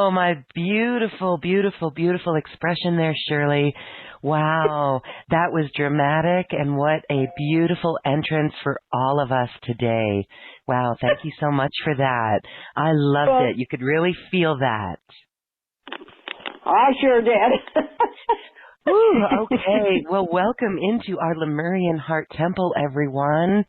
Oh, my beautiful, beautiful, beautiful expression there, Shirley. Wow, that was dramatic, and what a beautiful entrance for all of us today. Wow, thank you so much for that. I loved it. You could really feel that. I sure did. Ooh, okay, well, welcome into our Lemurian Heart Temple, everyone.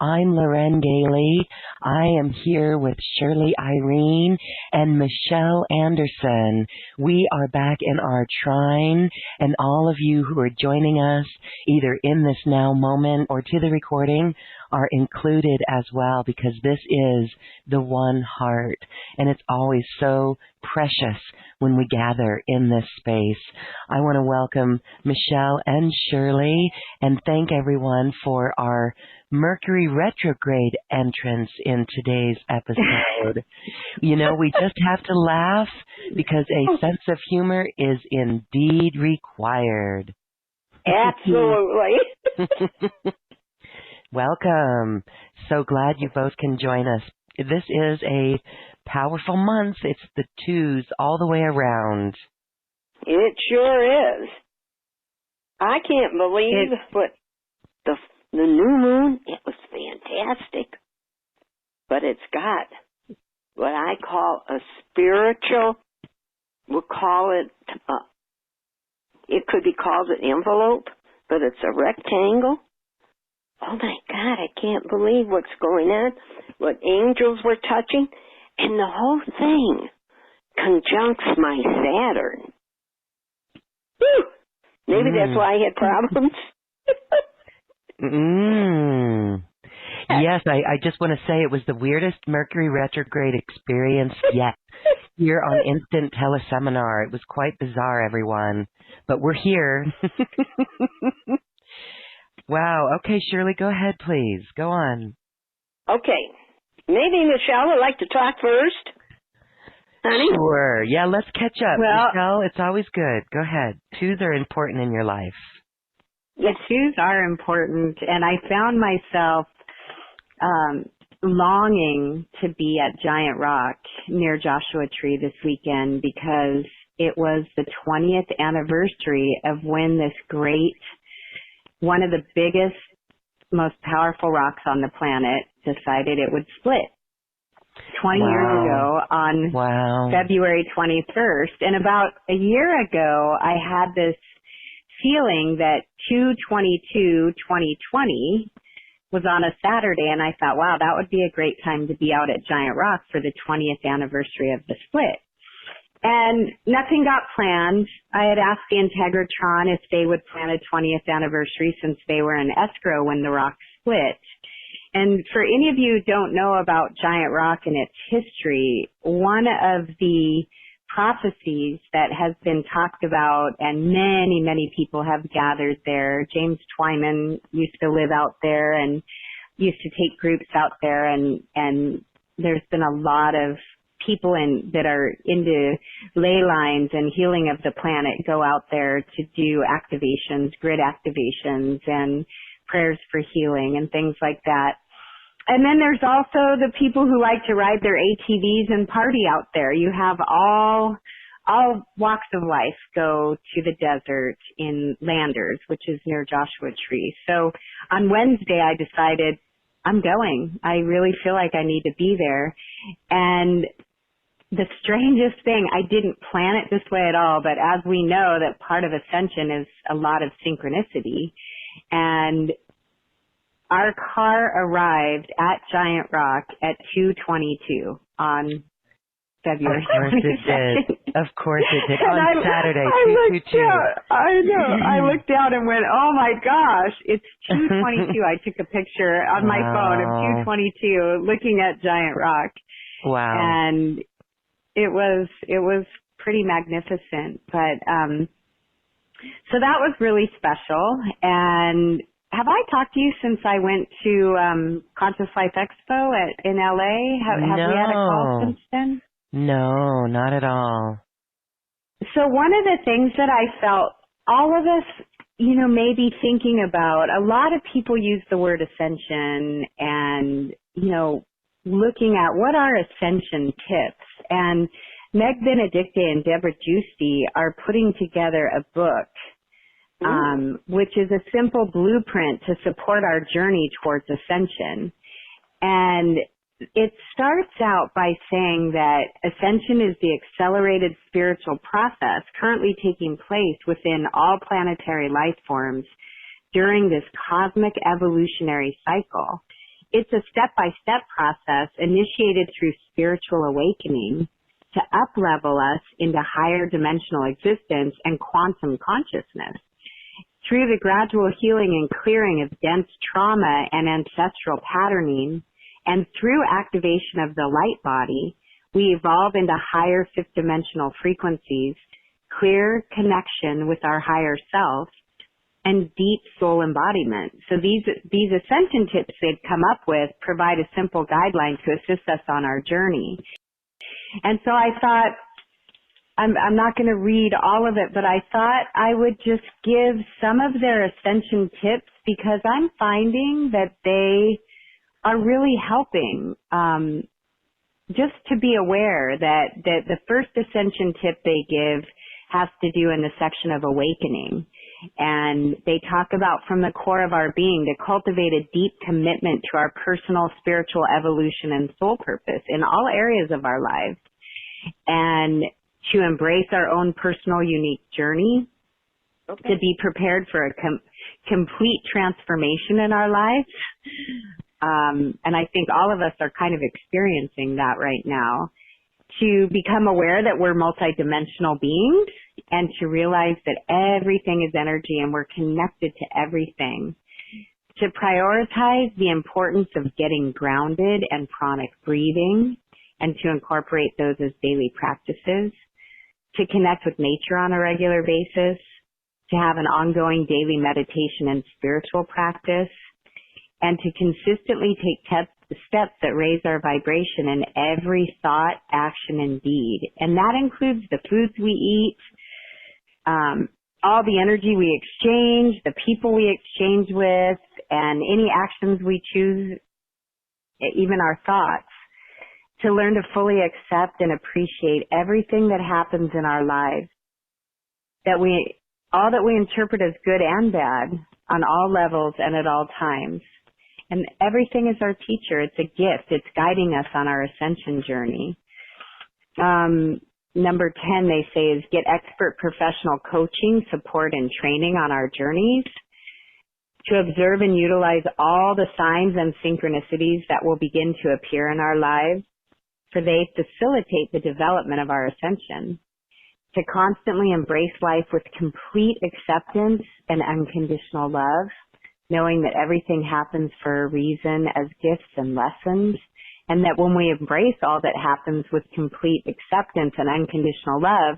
I'm Loren Gailey. I am here with Shirley Irene and Michelle Anderson. We are back in our shrine, and all of you who are joining us, either in this now moment or to the recording, are included as well, because this is the one heart, and it's always so precious when we gather in this space. I want to welcome Michelle and Shirley and thank everyone for our Mercury retrograde entrance in today's episode. You know, we just have to laugh because a sense of humor is indeed required. Absolutely. Welcome. So glad you both can join us. This is a powerful month. It's the twos all the way around. It sure is. I can't believe what the new moon, it was fantastic. But it's got what I call a spiritual, we'll call it, it could be called an envelope, but it's a rectangle. Oh my God, I can't believe what's going on, what angels were touching, and the whole thing conjuncts my Saturn. Whew. Maybe that's why I had problems. Yes, I just want to say it was the weirdest Mercury retrograde experience yet. Here on Instant Teleseminar. It was quite bizarre, everyone. But we're here. Wow. Okay, Shirley, go ahead, please. Go on. Okay. Maybe Michelle would like to talk first. Honey? Sure. Yeah, let's catch up. Well, Michelle, it's always good. Go ahead. Twos are important in your life. The twos are important, and I found myself longing to be at Giant Rock near Joshua Tree this weekend because it was the 20th anniversary of when this great, one of the biggest, most powerful rocks on the planet decided it would split 20 years ago on February 21st. And about a year ago, I had this feeling that 2/22/2020 was on a Saturday, and I thought, wow, that would be a great time to be out at Giant Rock for the 20th anniversary of the split. And nothing got planned. I had asked the Integratron if they would plan a 20th anniversary since they were in escrow when the rock split. And for any of you who don't know about Giant Rock and its history, one of the prophecies that has been talked about, and many, many people have gathered there. James Twyman used to live out there and used to take groups out there, and there's been a lot of people that are into ley lines and healing of the planet go out there to do activations, grid activations, and prayers for healing and things like that. And then there's also the people who like to ride their ATVs and party out there. You have all walks of life go to the desert in Landers, which is near Joshua Tree. So on Wednesday, I decided I'm going. I really feel like I need to be there. And the strangest thing, I didn't plan it this way at all, but as we know that part of Ascension is a lot of synchronicity. And our car arrived at Giant Rock at 2:22 on February 22nd. Of course it did. On Saturday, 2:22. I know. I looked down and went, oh my gosh, it's 2:22. I took a picture on my phone of 2:22 looking at Giant Rock. Wow. And it was pretty magnificent. But so that was really special. And have I talked to you since I went to Conscious Life Expo in LA? Have we had a call since then? No, not at all. So one of the things that I felt all of us, may be thinking about, a lot of people use the word ascension and, looking at what are ascension tips. And Meg Benedicte and Deborah Giusti are putting together a book, which is a simple blueprint to support our journey towards ascension. And it starts out by saying that ascension is the accelerated spiritual process currently taking place within all planetary life forms during this cosmic evolutionary cycle. It's a step-by-step process initiated through spiritual awakening to up-level us into higher dimensional existence and quantum consciousness. Through the gradual healing and clearing of dense trauma and ancestral patterning, and through activation of the light body, we evolve into higher fifth dimensional frequencies, clear connection with our higher self, and deep soul embodiment. So these ascension tips they've come up with provide a simple guideline to assist us on our journey. And so I thought, I'm not going to read all of it, but I thought I would just give some of their ascension tips because I'm finding that they are really helping. Just to be aware that the first ascension tip they give has to do in the section of awakening. And they talk about from the core of our being to cultivate a deep commitment to our personal spiritual evolution and soul purpose in all areas of our lives, and to embrace our own personal unique journey, to be prepared for a complete transformation in our lives. And I think all of us are kind of experiencing that right now. To become aware that we're multidimensional beings and to realize that everything is energy and we're connected to everything. To prioritize the importance of getting grounded and pranic breathing and to incorporate those as daily practices. To connect with nature on a regular basis. To have an ongoing daily meditation and spiritual practice. And to consistently take steps that raise our vibration in every thought, action, and deed. And that includes the foods we eat, all the energy we exchange, the people we exchange with, and any actions we choose, even our thoughts. To learn to fully accept and appreciate everything that happens in our lives. All that we interpret as good and bad on all levels and at all times. And everything is our teacher. It's a gift. It's guiding us on our ascension journey. Number 10, they say, is get expert professional coaching, support, and training on our journeys. To observe and utilize all the signs and synchronicities that will begin to appear in our lives, for they facilitate the development of our ascension. To constantly embrace life with complete acceptance and unconditional love, knowing that everything happens for a reason as gifts and lessons, and that when we embrace all that happens with complete acceptance and unconditional love,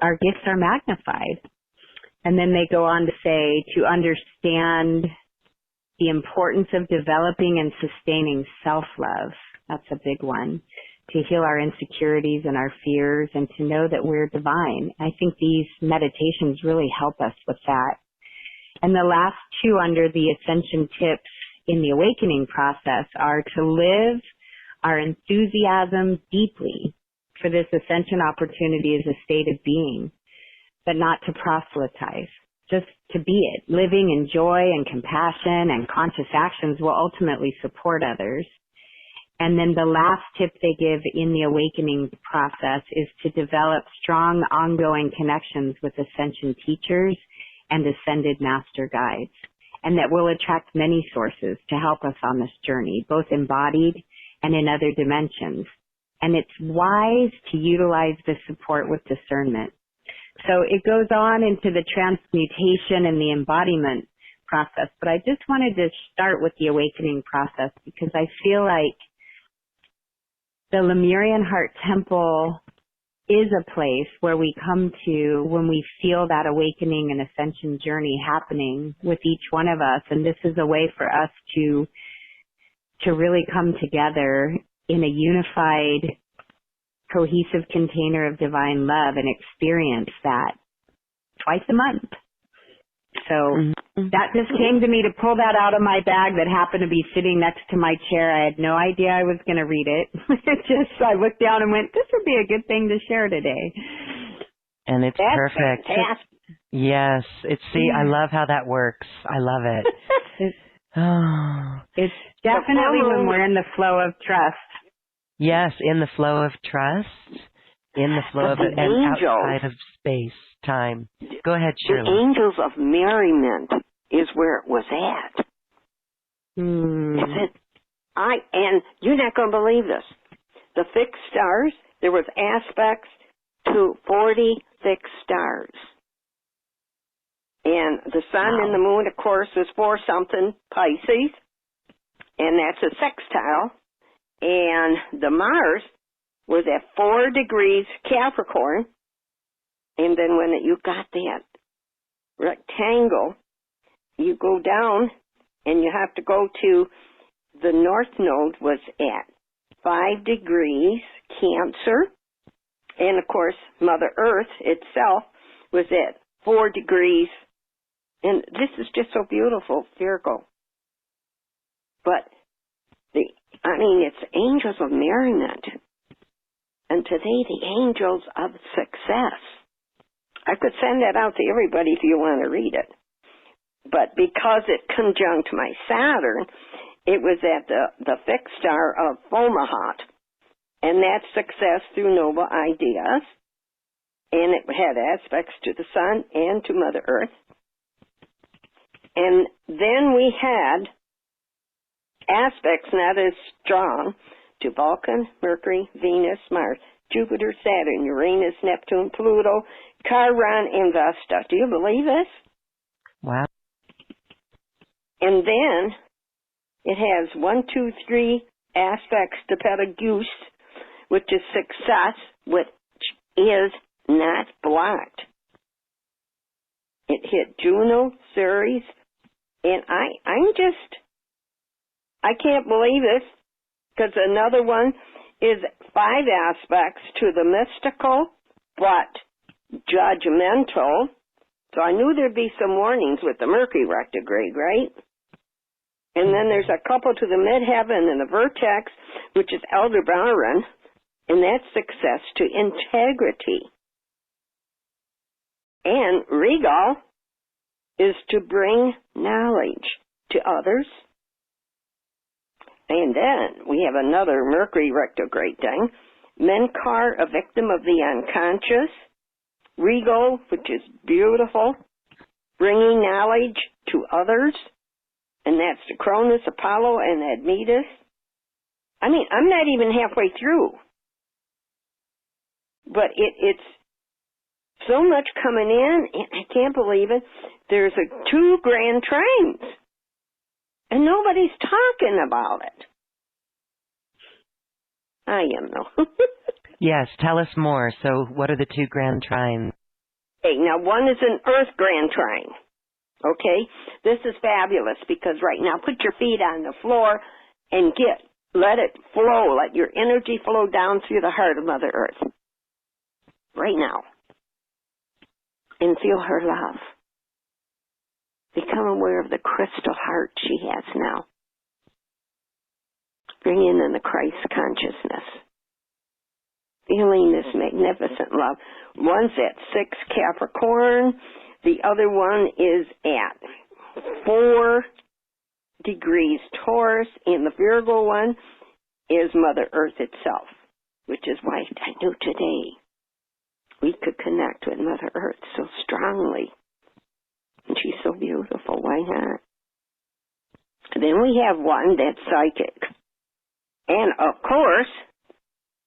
our gifts are magnified. And then they go on to say to understand the importance of developing and sustaining self-love. That's a big one. To heal our insecurities and our fears and to know that we're divine. I think these meditations really help us with that. And the last two under the ascension tips in the awakening process are to live our enthusiasm deeply for this ascension opportunity as a state of being, but not to proselytize, just to be it. Living in joy and compassion and conscious actions will ultimately support others. And then the last tip they give in the awakening process is to develop strong ongoing connections with ascension teachers and ascended master guides, and that will attract many sources to help us on this journey, both embodied and in other dimensions. And it's wise to utilize this support with discernment. So it goes on into the transmutation and the embodiment process, but I just wanted to start with the awakening process because I feel like the Lemurian Heart Temple is a place where we come to when we feel that awakening and ascension journey happening with each one of us. And this is a way for us to really come together in a unified, cohesive container of divine love and experience that twice a month. So that just came to me to pull that out of my bag that happened to be sitting next to my chair. I had no idea I was going to read it. I looked down and went, this would be a good thing to share today. And it's That's perfect. fantastic. Yes. I love how that works. I love it. It's definitely when we're in the flow of trust. Yes, in the flow of trust, in the flow of it, and outside of space, time. Go ahead, Shirley. The angels of merriment is where it was at. And you're not going to believe this. The fixed stars, there was aspects to 40 fixed stars. And the sun and the moon, of course, is 4-something Pisces, and that's a sextile. And the Mars was at 4 degrees Capricorn. And then when you got that rectangle, you go down and you have to go to the North Node was at 5 degrees Cancer. And, of course, Mother Earth itself was at 4 degrees. And this is just so beautiful, Virgo. But, it's angels of merriment. And today, the angels of success. I could send that out to everybody if you want to read it. But because it conjunct my Saturn, it was at the fixed star of Fomalhaut. And that's success through noble ideas. And it had aspects to the sun and to Mother Earth. And then we had aspects not as strong to Vulcan, Mercury, Venus, Mars, Jupiter, Saturn, Uranus, Neptune, Pluto, Chiron, and Vesta. Do you believe this? Wow. And then it has 1, 2, 3 aspects to Betelgeuse, which is success, which is not blocked. It hit Juno, Ceres, and I can't believe this, because another one is 5 aspects to the mystical, but judgmental. So I knew there'd be some warnings with the Mercury retrograde, right? And then there's a couple to the midheaven and the vertex, which is Aldebaran, and that's success to integrity. And Regal is to bring knowledge to others. And then we have another Mercury retrograde thing. Menkar, a victim of the unconscious. Regal, which is beautiful, bringing knowledge to others. And that's the Cronus, Apollo, and Admetus. I'm not even halfway through. But it's so much coming in, and I can't believe it. There's 2 grand trines, and nobody's talking about it. I am, though. Yes, tell us more. So what are the 2 grand trines? Okay, now one is an Earth grand trine. Okay? This is fabulous because right now, put your feet on the floor and let it flow, let your energy flow down through the heart of Mother Earth. Right now. And feel her love. Become aware of the crystal heart she has now. Bring in the Christ consciousness. Feeling this magnificent love. One's at 6 Capricorn. The other one is at 4 degrees Taurus. And the Virgo one is Mother Earth itself. Which is why I knew today we could connect with Mother Earth so strongly. And she's so beautiful. Why not? Then we have one that's psychic. And, of course,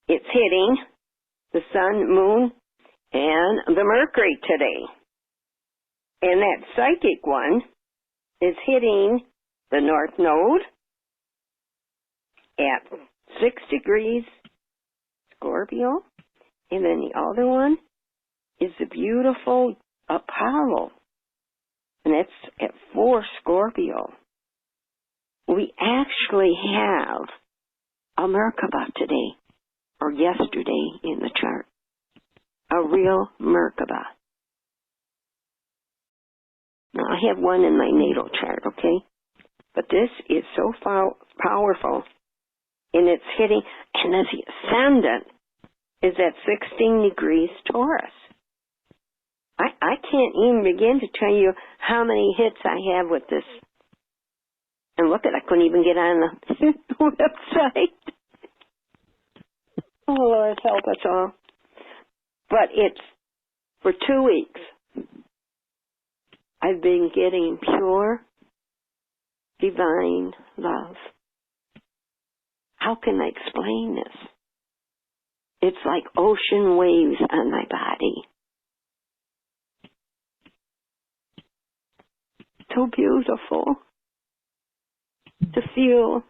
it's hitting the sun, moon, and the Mercury today. And that psychic one is hitting the North Node at 6 degrees Scorpio. And then the other one is the beautiful Apollo. And that's at 4 Scorpio. We actually have a Merkaba today, or yesterday in the chart. A real Merkaba. Now, I I have one in my natal chart, okay? But this is so powerful, and it's hitting, and the ascendant is at 16 degrees Taurus. I can't even begin to tell you how many hits I have with this. And look at, I couldn't even get on the website. Oh, Lord, help us all. But it's for 2 weeks. I've been getting pure, divine love. How can I explain this? It's like ocean waves on my body. So beautiful to feel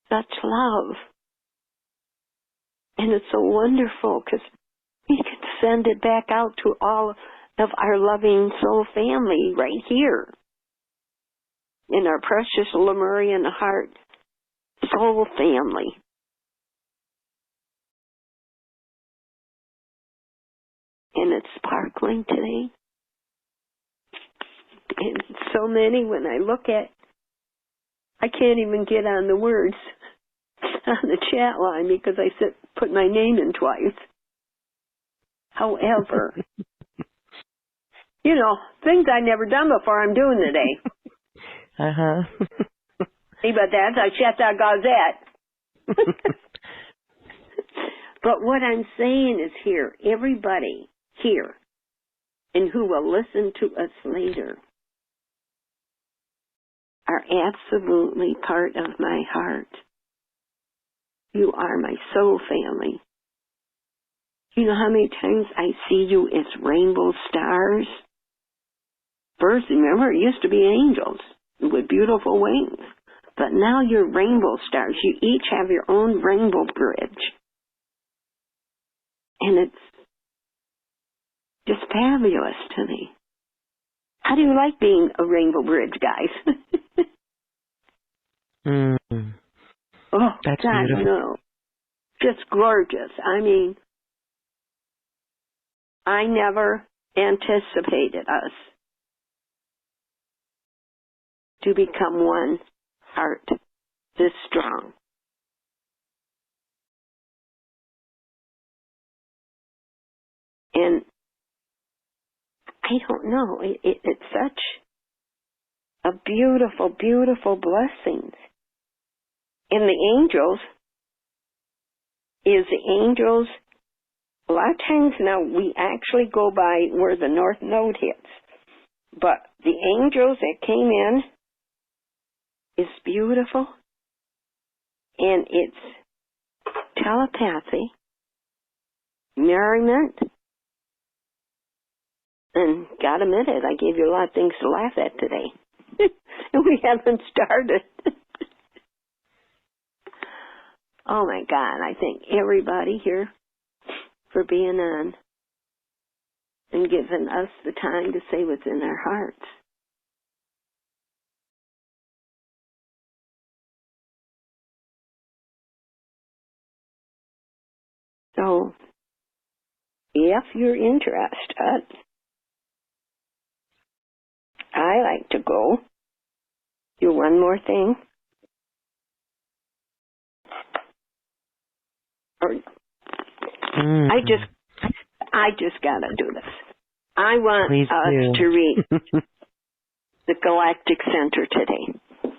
such love. And it's so wonderful because we can send it back out to all of our loving soul family right here in our precious Lemurian heart soul family. And it's sparkling today. And so many, when I look at, I can't even get on the words on the chat line because I put my name in twice. However, you know, things I've never done before I'm doing today. See, but that's a Cheta Gazette. But what I'm saying is here, everybody here, and who will listen to us later, are absolutely part of my heart. You are my soul family. You know how many times I see you as rainbow stars? First, remember, it used to be angels with beautiful wings. But now you're rainbow stars. You each have your own rainbow bridge. And it's just fabulous to me. How do you like being a rainbow bridge, guys? Oh, that's God, beautiful. no. Just gorgeous. I mean, I never anticipated us to become one heart this strong. And I don't know, it's such a beautiful, beautiful blessing. And the angels, a lot of times now we actually go by where the North Node hits. But the angels that came in is beautiful. And it's telepathy, merriment, and gotta admit it, I gave you a lot of things to laugh at today. And we haven't started. Oh my God, I thank everybody here for being on and giving us the time to say what's in our hearts. So, if you're interested, I like to go do one more thing. Or I just gotta do this. I want us to read the Galactic Center today.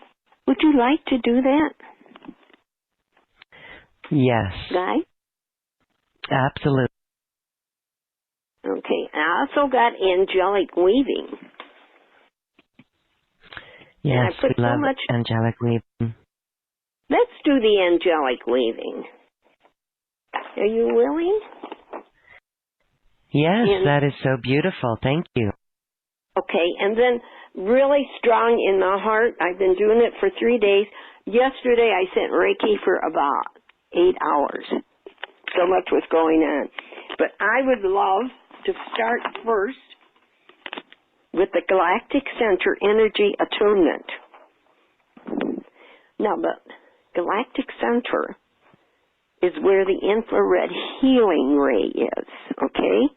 Would you like to do that? Yes. Guy? Absolutely. Okay. I also got angelic weaving. Yes, we love angelic weaving. Let's do the angelic weaving. Are you willing? Yes, that is so beautiful. Thank you. Okay, and then really strong in the heart. I've been doing it for 3 days. Yesterday I sent Reiki for about 8 hours. So much was going on. But I would love to start first with the Galactic Center Energy Attunement. Now, the Galactic Center is where the infrared healing ray is, okay?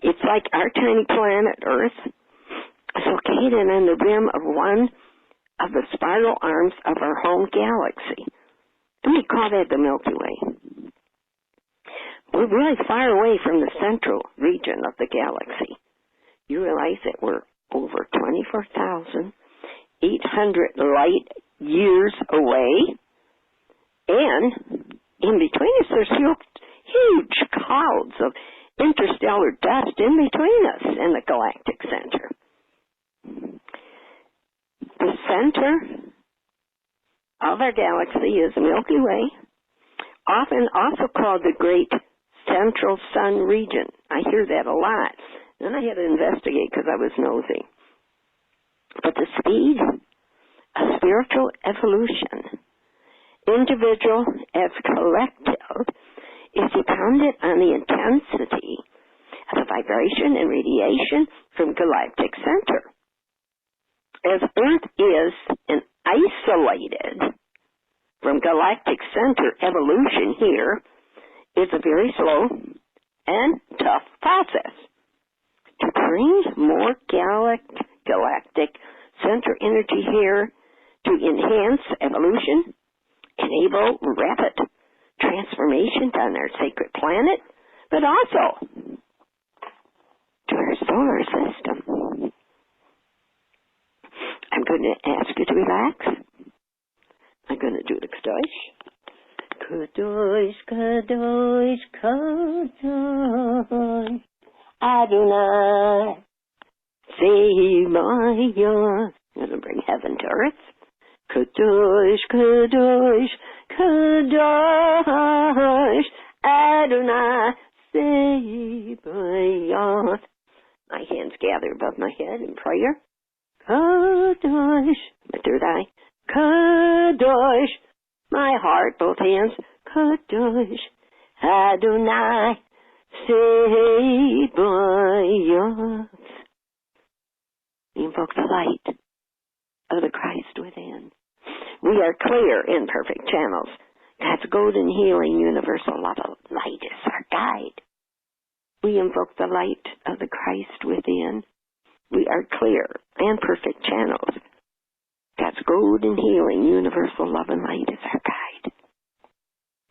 It's like our tiny planet Earth is located on the rim of one of the spiral arms of our home galaxy. And we call that the Milky Way. We're really far away from the central region of the galaxy. You realize that we're over 24,800 light years away, and in between us there's huge clouds of interstellar dust in between us and the galactic center. The center of our galaxy is the Milky Way, often also called the Great Central Sun Region. I hear that a lot. Then I had to investigate because I was nosy. But the speed of spiritual evolution, individual as collective, is dependent on the intensity of the vibration and radiation from galactic center. As Earth is an isolated from galactic center, evolution here is a very slow and tough process. To bring more galactic center energy here to enhance evolution, enable rapid transformations on our sacred planet, but also to our solar system. I'm going to ask you to relax. I'm going to do the Kadosh, Kadosh, Kadosh, Adonai, Sevayon. I'm going to bring heaven to earth. Kadosh, Kadosh, Kadosh, Adonai, Sevayon. My hands gather above my head in prayer. Kadosh, my third eye. Kadosh, my heart, both hands. Kadosh, Adonai, Sevayon. Invoke the light of the Christ within. We are clear and perfect channels. God's golden healing universal love of light is our guide. We invoke the light of the Christ within. We are clear and perfect channels. God's golden healing universal love and light is our guide.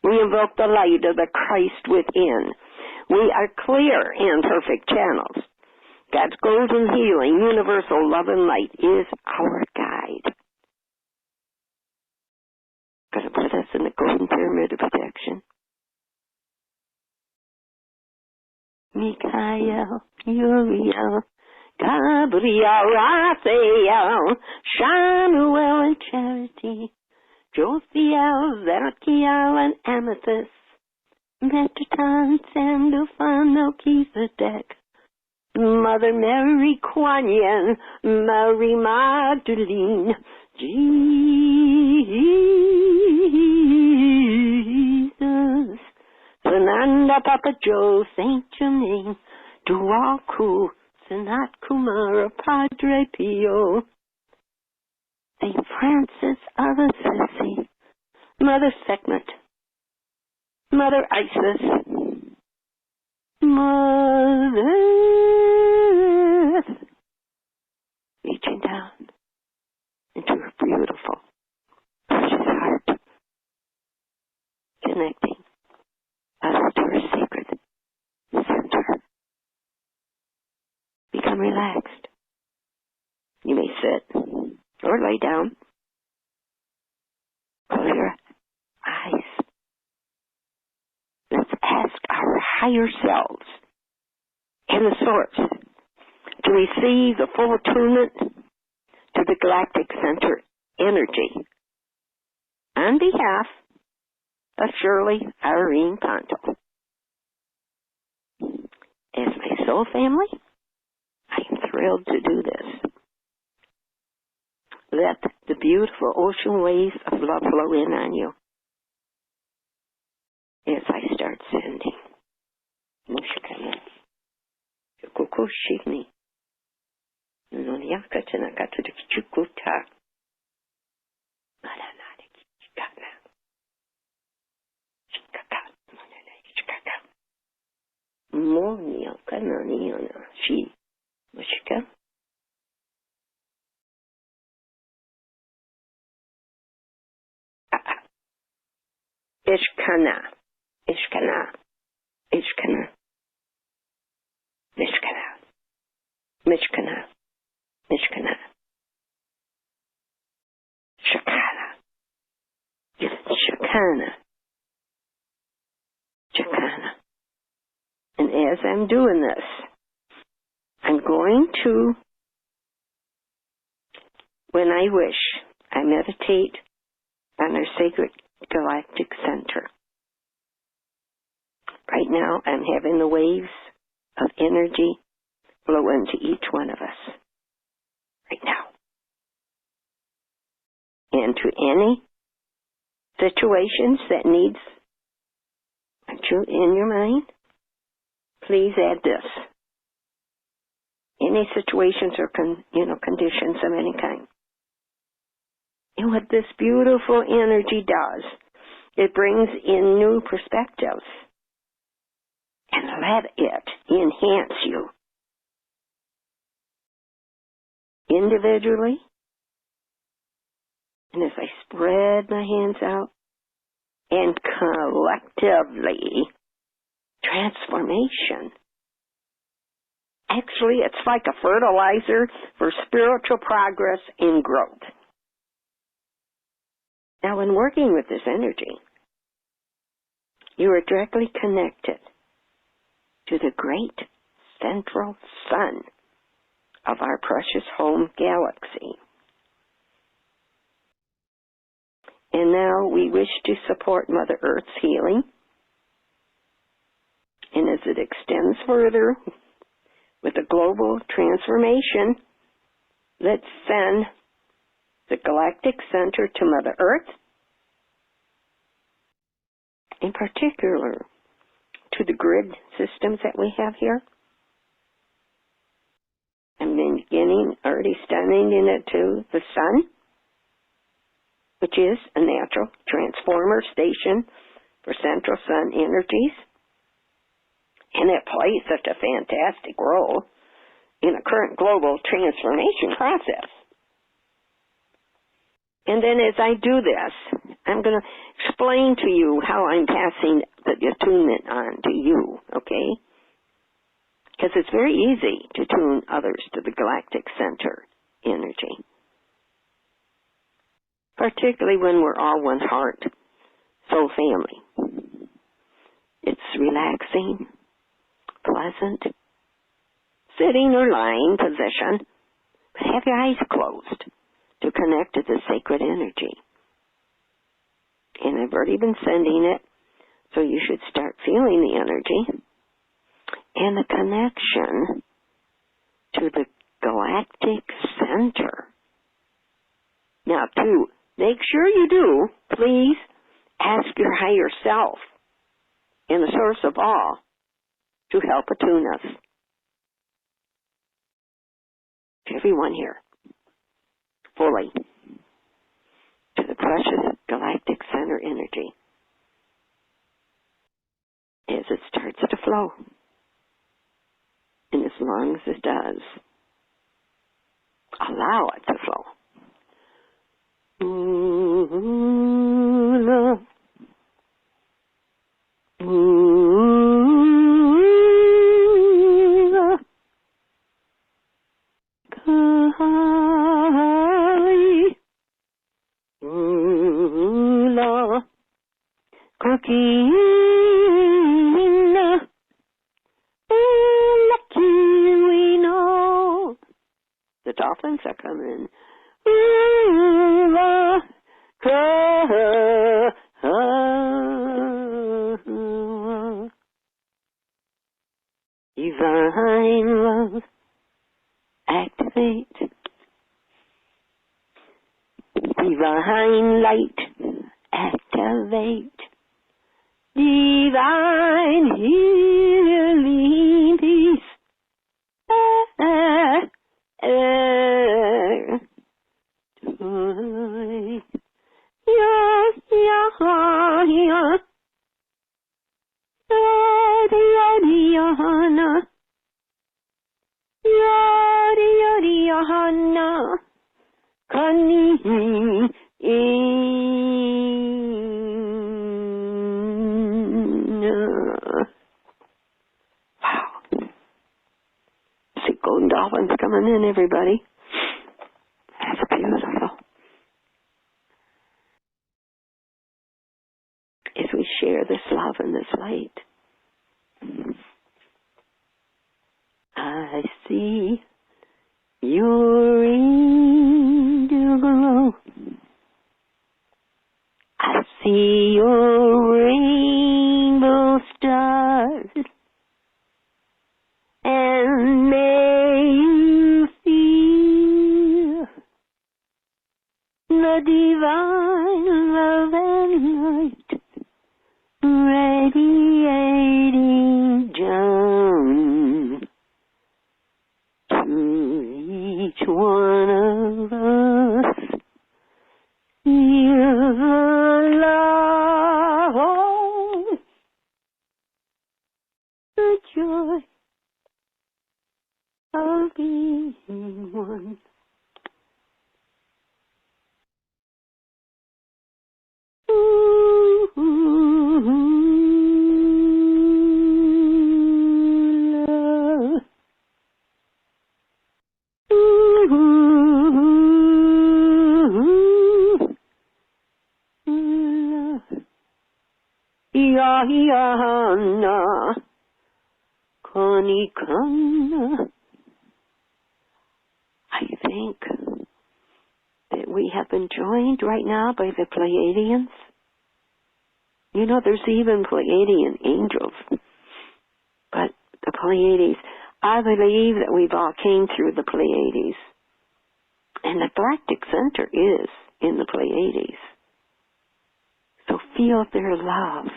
We invoke the light of the Christ within. We are clear and perfect channels. God's golden healing universal love and light is our guide. Going to put us in the golden pyramid of protection. Michael, Uriel, Gabriel, Raphael, Shamuel and Charity, Jophiel, Zadkiel and Amethyst, Metatron, Sandalphon, Melchizedek, Mother Mary, Kuan Yin, Mary Magdalene, Jesus, Fernanda, Papa Joe, Saint Germain, Duaku, Sanat Kumara, Padre Pio, Saint Francis of Assisi, Mother Sekhmet, Mother Isis, Mother Earth, reaching down into her beautiful, precious heart, connecting us to her sacred center. Become relaxed. You may sit or lay down. Close your eyes. Let's ask our higher selves and the source to receive the full attunement to the galactic center energy on behalf of Shirley Irene Ponto. As my soul family, I am thrilled to do this. Let the beautiful ocean waves of love flow in on you as I start sending. Mushkana, Kukushini, Nonyaka Chanakata Chukuta, Maranaki Chikana, Chikaka, Chikaka, She, Mishka. Ishkana, Ishkana, Ishkana, Mishkana, Mishkana, Mishkana, Shakana, Shakana, Shakana. And as I'm doing this, I'm going to, when I wish, I meditate on our sacred galactic center. Right now, I'm having the waves of energy flow into each one of us. Right now. And to any situations that needs in your mind, please add this. Any situations or conditions of any kind. And what this beautiful energy does, it brings in new perspectives. And let it enhance you. Individually, and as I spread my hands out, and collectively, transformation. Actually, it's like a fertilizer for spiritual progress and growth. Now, when working with this energy, you are directly connected to the great central sun of our precious home galaxy. And now we wish to support Mother Earth's healing. And as it extends further with a global transformation, let's send the Galactic Center to Mother Earth, in particular to the grid systems that we have here. I'm already sending it to the sun, which is a natural transformer station for central sun energies. And it plays such a fantastic role in a current global transformation process. And then as I do this, I'm going to explain to you how I'm passing the attunement on to you, okay? Because it's very easy to tune others to the Galactic Center energy. Particularly when we're all one heart, soul family. It's relaxing, pleasant, sitting or lying position, but have your eyes closed to connect to the sacred energy. And I've already been sending it, so you should start feeling the energy and the connection to the Galactic Center. Now, to make sure you do, please ask your higher self and the source of all to help attune us. Everyone here, fully, to the precious Galactic Center energy as it starts to flow. And as long as it does, allow it to flow. Ooh, love. Ooh, love. Kali. Ooh, love. Cookie. The dolphins are coming. Divine love, activate. Divine light, activate. Divine healing peace. golden dolphins coming in, everybody. That's beautiful. As we share this love and this light, I see your angel glow. I see your rainbow stars. And may you feel the divine love and light radiating down to each one of us. Feel the love, the joy of being one. Ooh, love. Ooh, love. Yana, Konikana. I think that we have been joined right now by the Pleiadians. You know, there's even Pleiadian angels. But the Pleiades, I believe that we've all came through the Pleiades. And the Galactic Center is in the Pleiades. So feel their love.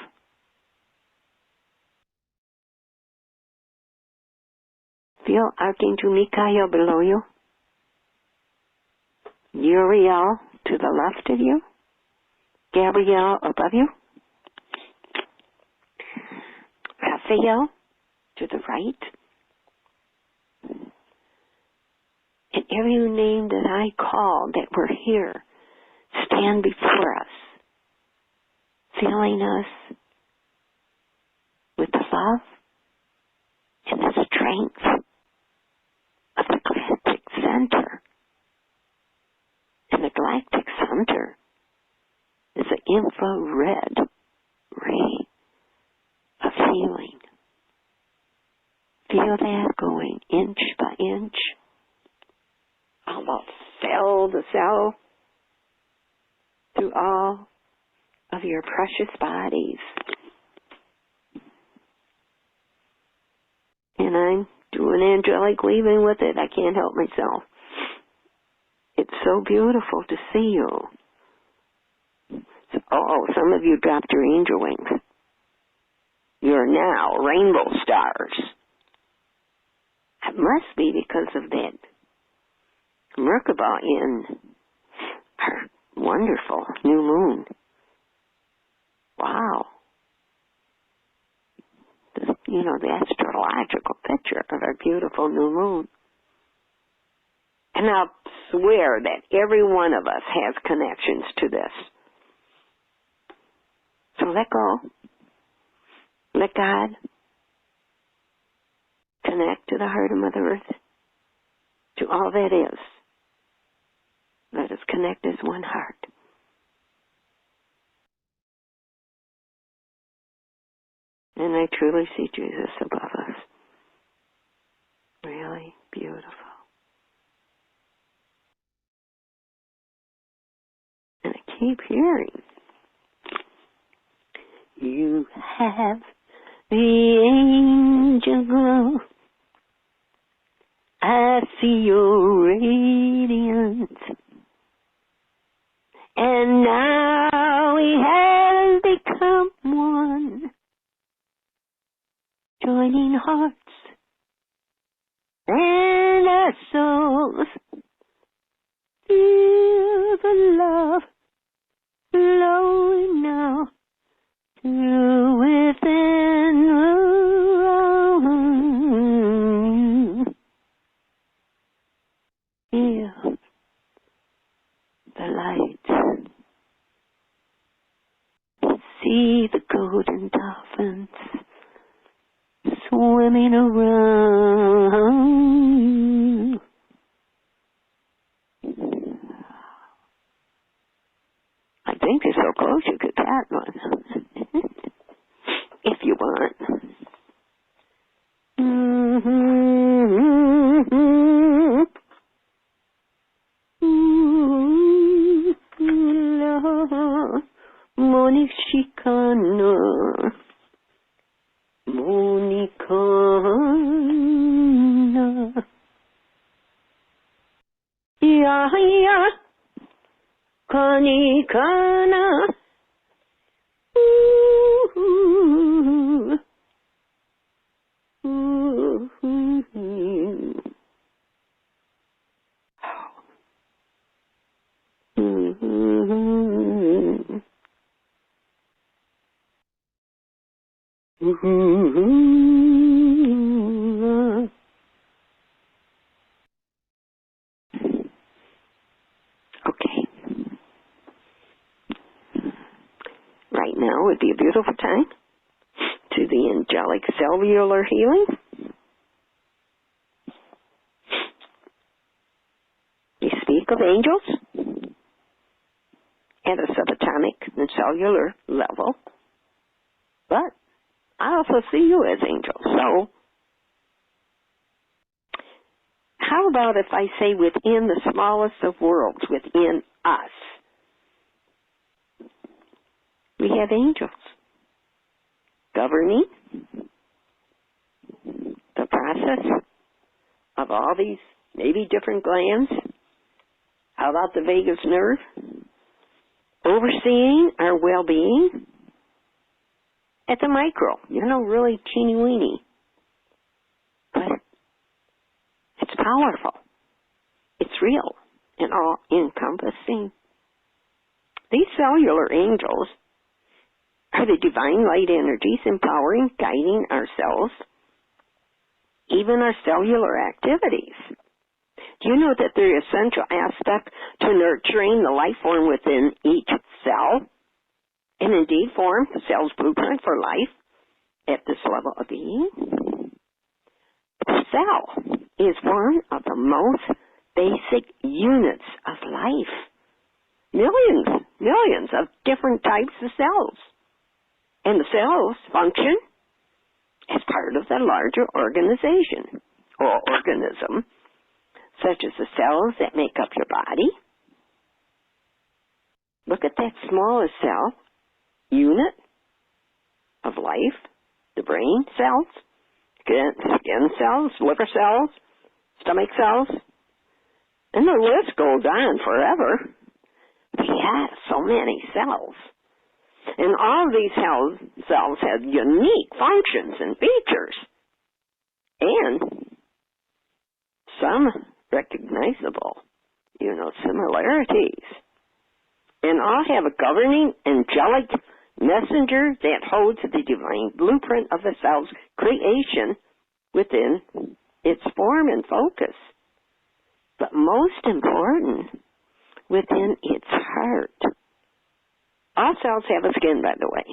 Feel Archangel Michael below you. Uriel to the left of you, Gabriel above you, Raphael to the right, and every name that I call that we're here, stand before us, filling us with the love and the strength of the Galactic Center. And the Galactic Center is an infrared ray of healing. Feel that going inch by inch, almost cell to cell, through all of your precious bodies. And I'm doing angelic weaving with it. I can't help myself. It's so beautiful to see you. Oh, some of you dropped your angel wings. You're now rainbow stars. It must be because of that Merkaba in our wonderful new moon. Wow. The astrological picture of our beautiful new moon. And I'll swear that every one of us has connections to this. So let go. Let God connect to the heart of Mother Earth, to all that is. Let us connect as one heart. And I truly see Jesus above us. Really beautiful. And I keep hearing, you have the angel glow. I see your radiance. And now we have become one, joining hearts and our souls. Feel the love flowing now through within around you. Feel the light. See the golden dolphins swimming around real close, you could get one. If you want. Monishikana, Monikana, Yaya, Kanikana, Okay. Right now would be a beautiful time to the angelic cellular healing. We speak of angels at a subatomic and cellular level, but I also see you as angels. So how about if I say within the smallest of worlds, within us, we have angels governing the process of all these maybe different glands. How about the vagus nerve? Overseeing our well-being at the micro, really teeny-weeny. But it's powerful. It's real and all-encompassing. These cellular angels are the divine light energies empowering, guiding ourselves, even our cellular activities. Do you know that they're essential aspect to nurturing the life form within each cell, and indeed form the cell's blueprint for life at this level of being? The cell is one of the most basic units of life. Millions of different types of cells. And the cells function as part of the larger organization or organism, such as the cells that make up your body. Look at that smallest cell unit of life, the brain cells, skin cells, liver cells, stomach cells, and the list goes on forever. We have so many cells. And all of these cells have unique functions and features, and some recognizable, similarities. And all have a governing angelic messenger that holds the divine blueprint of the cell's creation within its form and focus. But most important, within its heart. All cells have a skin, by the way,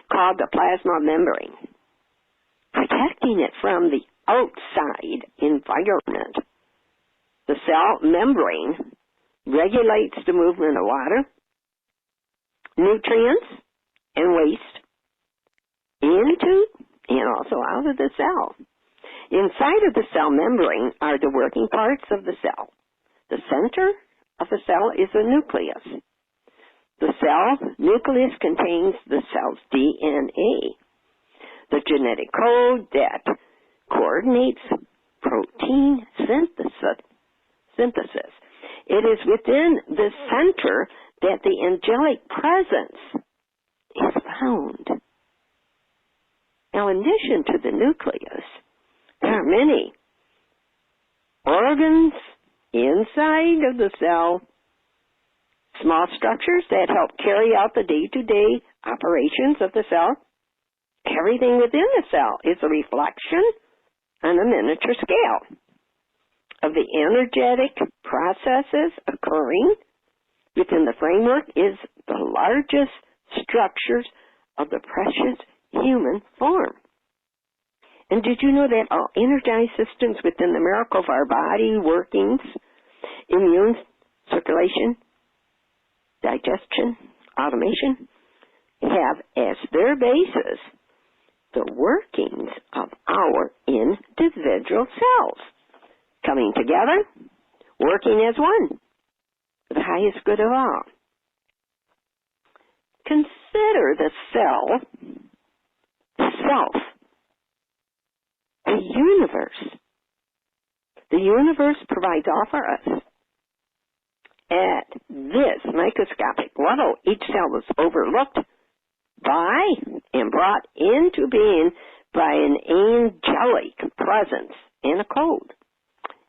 called the plasma membrane, protecting it from the outside environment. The cell membrane regulates the movement of water, nutrients, and waste into and also out of the cell. Inside of the cell membrane are the working parts of the cell. The center of the cell is the nucleus. The cell nucleus contains the cell's DNA, the genetic code that coordinates protein synthesis. It is within the center that the angelic presence is found. Now, in addition to the nucleus, there are many organs inside of the cell, small structures that help carry out the day-to-day operations of the cell. Everything within the cell is a reflection on a miniature scale of the energetic processes occurring within the framework is the largest structures of the precious human form. And did you know that all energized systems within the miracle of our body workings, immune, circulation, digestion, automation have as their basis the workings of our individual selves coming together, working as one, for the highest good of all. Consider the self, the universe. The universe provides all for us. At this microscopic level, each cell is overlooked by and brought into being by an angelic presence and a code.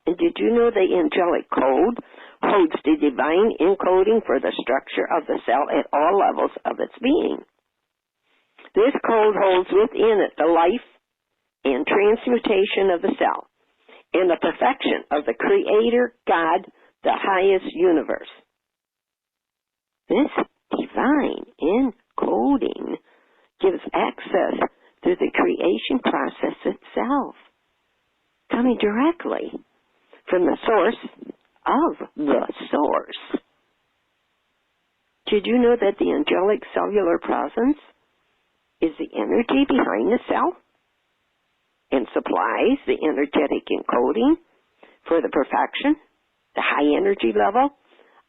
And did you know the angelic code holds the divine encoding for the structure of the cell at all levels of its being? This code holds within it the life and transmutation of the cell and the perfection of the Creator, God, the highest universe. This divine encoding gives access to the creation process itself, coming directly from the source of the source. Did you know that the angelic cellular presence is the energy behind the cell and supplies the energetic encoding for the perfection, the high energy level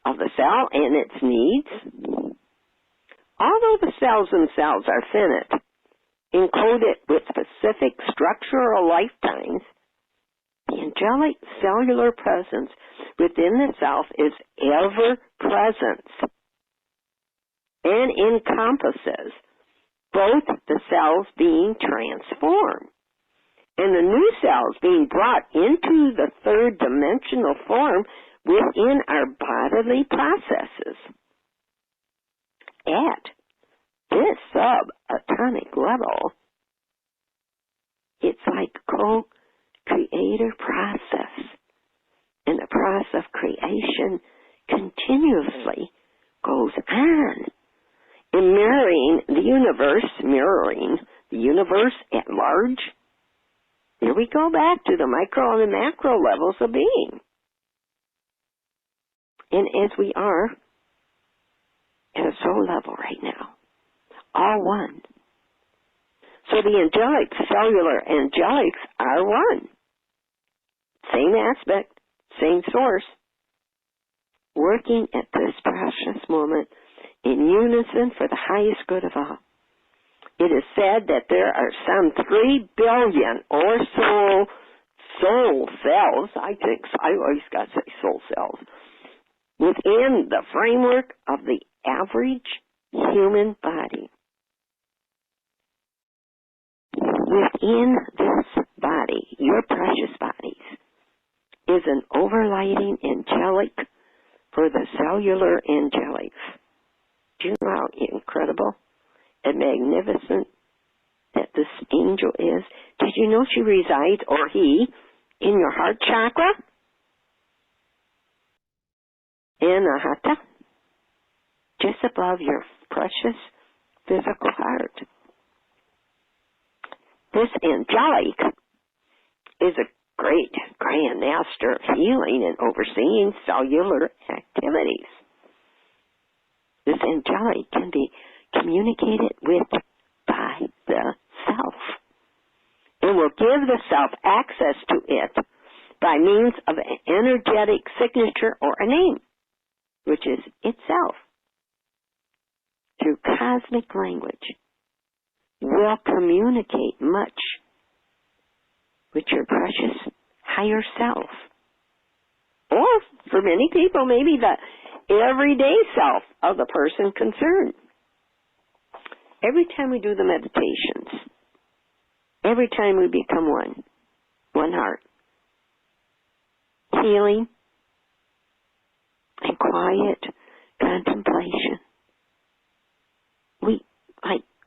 of the cell and its needs? Although the cells themselves are finite, encoded with specific structural lifetimes, the angelic cellular presence within itself is ever present and encompasses both the cells being transformed and the new cells being brought into the third dimensional form within our bodily processes. At this subatomic level, it's like co-creator process, and the process of creation continuously goes on, and mirroring the universe at large. Here we go back to the micro and the macro levels of being. And as we are at a soul level right now, all one. So the angelic cellular angelics are one. Same aspect, same source, working at this precious moment in unison for the highest good of all. It is said that there are some 3 billion or so soul cells, I always got to say soul cells, within the framework of the average human body. Within this body, your precious bodies, is an overlighting angelic for the cellular angelics. Do you know how incredible and magnificent that this angel is? Did you know she resides, or he, in your heart chakra? Anahata, just above your precious physical heart. This angelic is a great grand master of healing and overseeing cellular activities. This angelic can be communicated with by the self and will give the self access to it by means of an energetic signature or a name, which is itself. Through cosmic language, will communicate much with your precious higher self. Or, for many people, maybe the everyday self of the person concerned. Every time we do the meditations, every time we become one heart, healing and quiet contemplation, we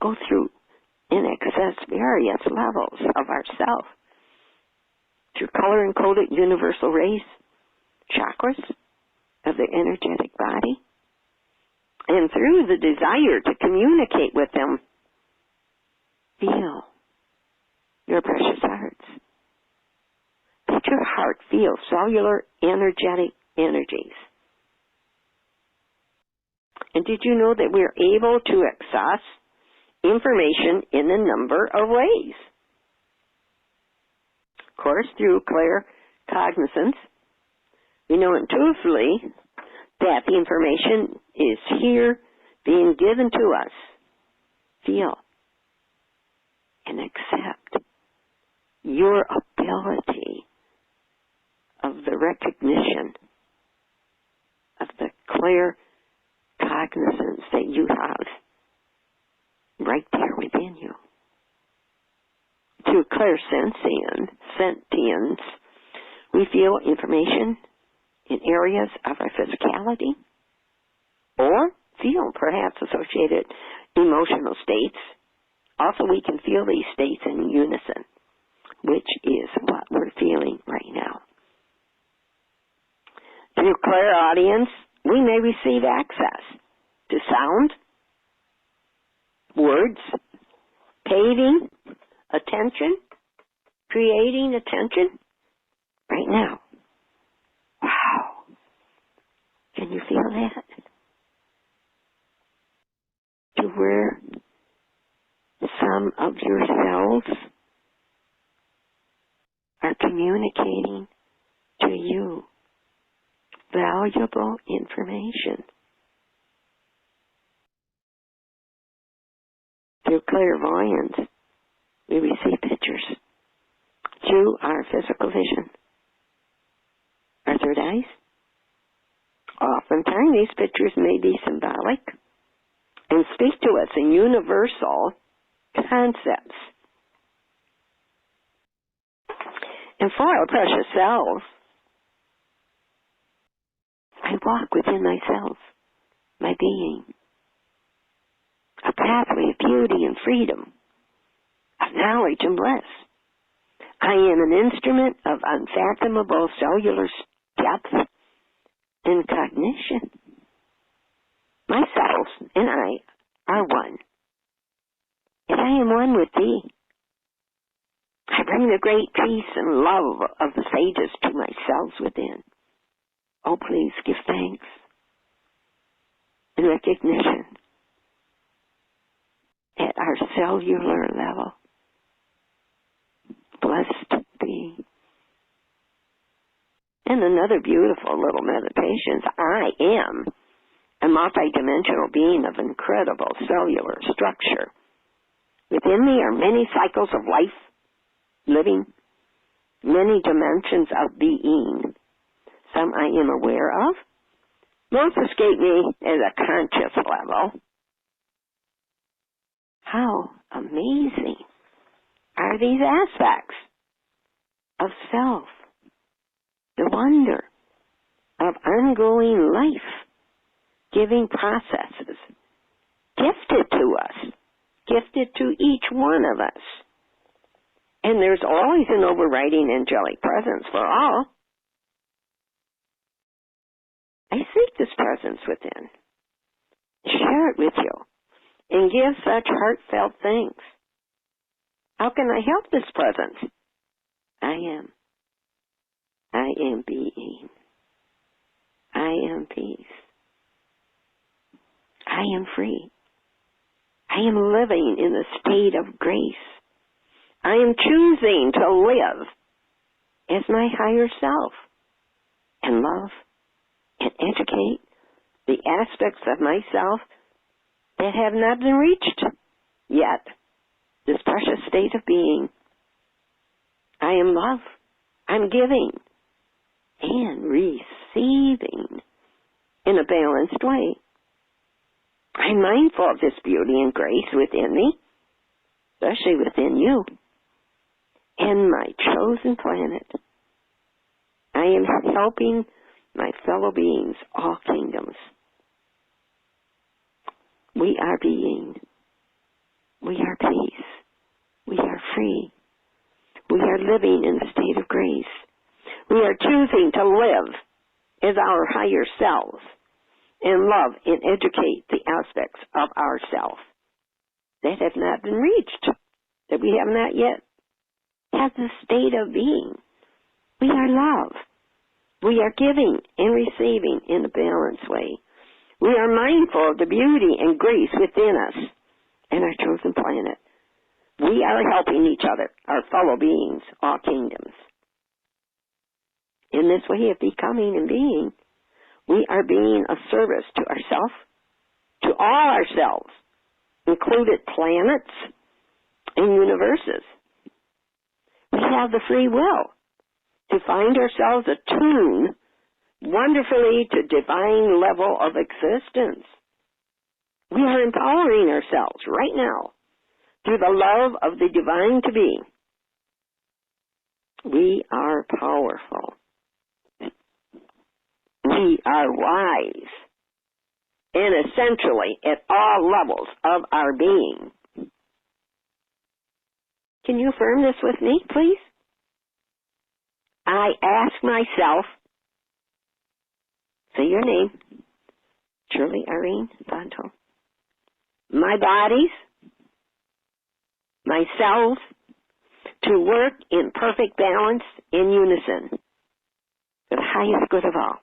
go through and access various levels of ourself through color-encoded universal rays, chakras of the energetic body, and through the desire to communicate with them. Feel your precious hearts. Let your heart feel cellular energetic energies. And did you know that we're able to access information in a number of ways? Of course, through claircognizance, we know intuitively that the information is here being given to us. Feel and accept your ability of the recognition of the claircognizance that you have right there within you. Through clairsentience, we feel information in areas of our physicality, or feel perhaps associated emotional states. Also, we can feel these states in unison, which is what we're feeling right now. Through clairaudience, we may receive access to sound, words, paving, attention, creating attention right now. Wow. Can you feel that? To where some of yourselves are communicating to you valuable information. Through clairvoyance, we receive pictures through our physical vision. Our third eyes. Oftentimes, these pictures may be symbolic and speak to us in universal concepts. And for our precious selves, I walk within myself, my being, a pathway of beauty and freedom, of knowledge and bliss. I am an instrument of unfathomable cellular depth and cognition. Myself and I are one, and I am one with thee. I bring the great peace and love of the sages to myself within. Oh, please give thanks and recognition at our cellular level. Blessed be. And another beautiful little meditation. I am a multidimensional being of incredible cellular structure. Within me are many cycles of life, living, many dimensions of being. Some I am aware of. Most escape me at a conscious level. How amazing are these aspects of self, the wonder of ongoing life-giving processes, gifted to us, gifted to each one of us. And there's always an overriding angelic presence for all. I seek this presence within. Share it with you and give such heartfelt thanks. How can I help this presence? I am being. I am peace. I am free. I am living in the state of grace. I am choosing to live as my higher self and love and educate the aspects of myself that have not been reached yet. This precious state of being. I am love. I'm giving and receiving in a balanced way. I'm mindful of this beauty and grace within me, especially within you, and my chosen planet. I am helping my fellow beings, all kingdoms. We are being. We are peace. We are free. We are living in a state of grace. We are choosing to live as our higher selves and love and educate the aspects of ourself that have not been reached, that we have not yet had the state of being. We are love. We are giving and receiving in a balanced way. We are mindful of the beauty and grace within us and our chosen planet. We are helping each other, our fellow beings, all kingdoms. In this way of becoming and being, we are being of service to ourselves, to all ourselves, included planets and universes. We have the free will to find ourselves attuned wonderfully to divine level of existence. We are empowering ourselves right now through the love of the divine to be. We are powerful. We are wise. And essentially at all levels of our being. Can you affirm this with me, please? I ask myself, say your name, Shirley Irene Ponto, my bodies, my selves, to work in perfect balance in unison for the highest good of all.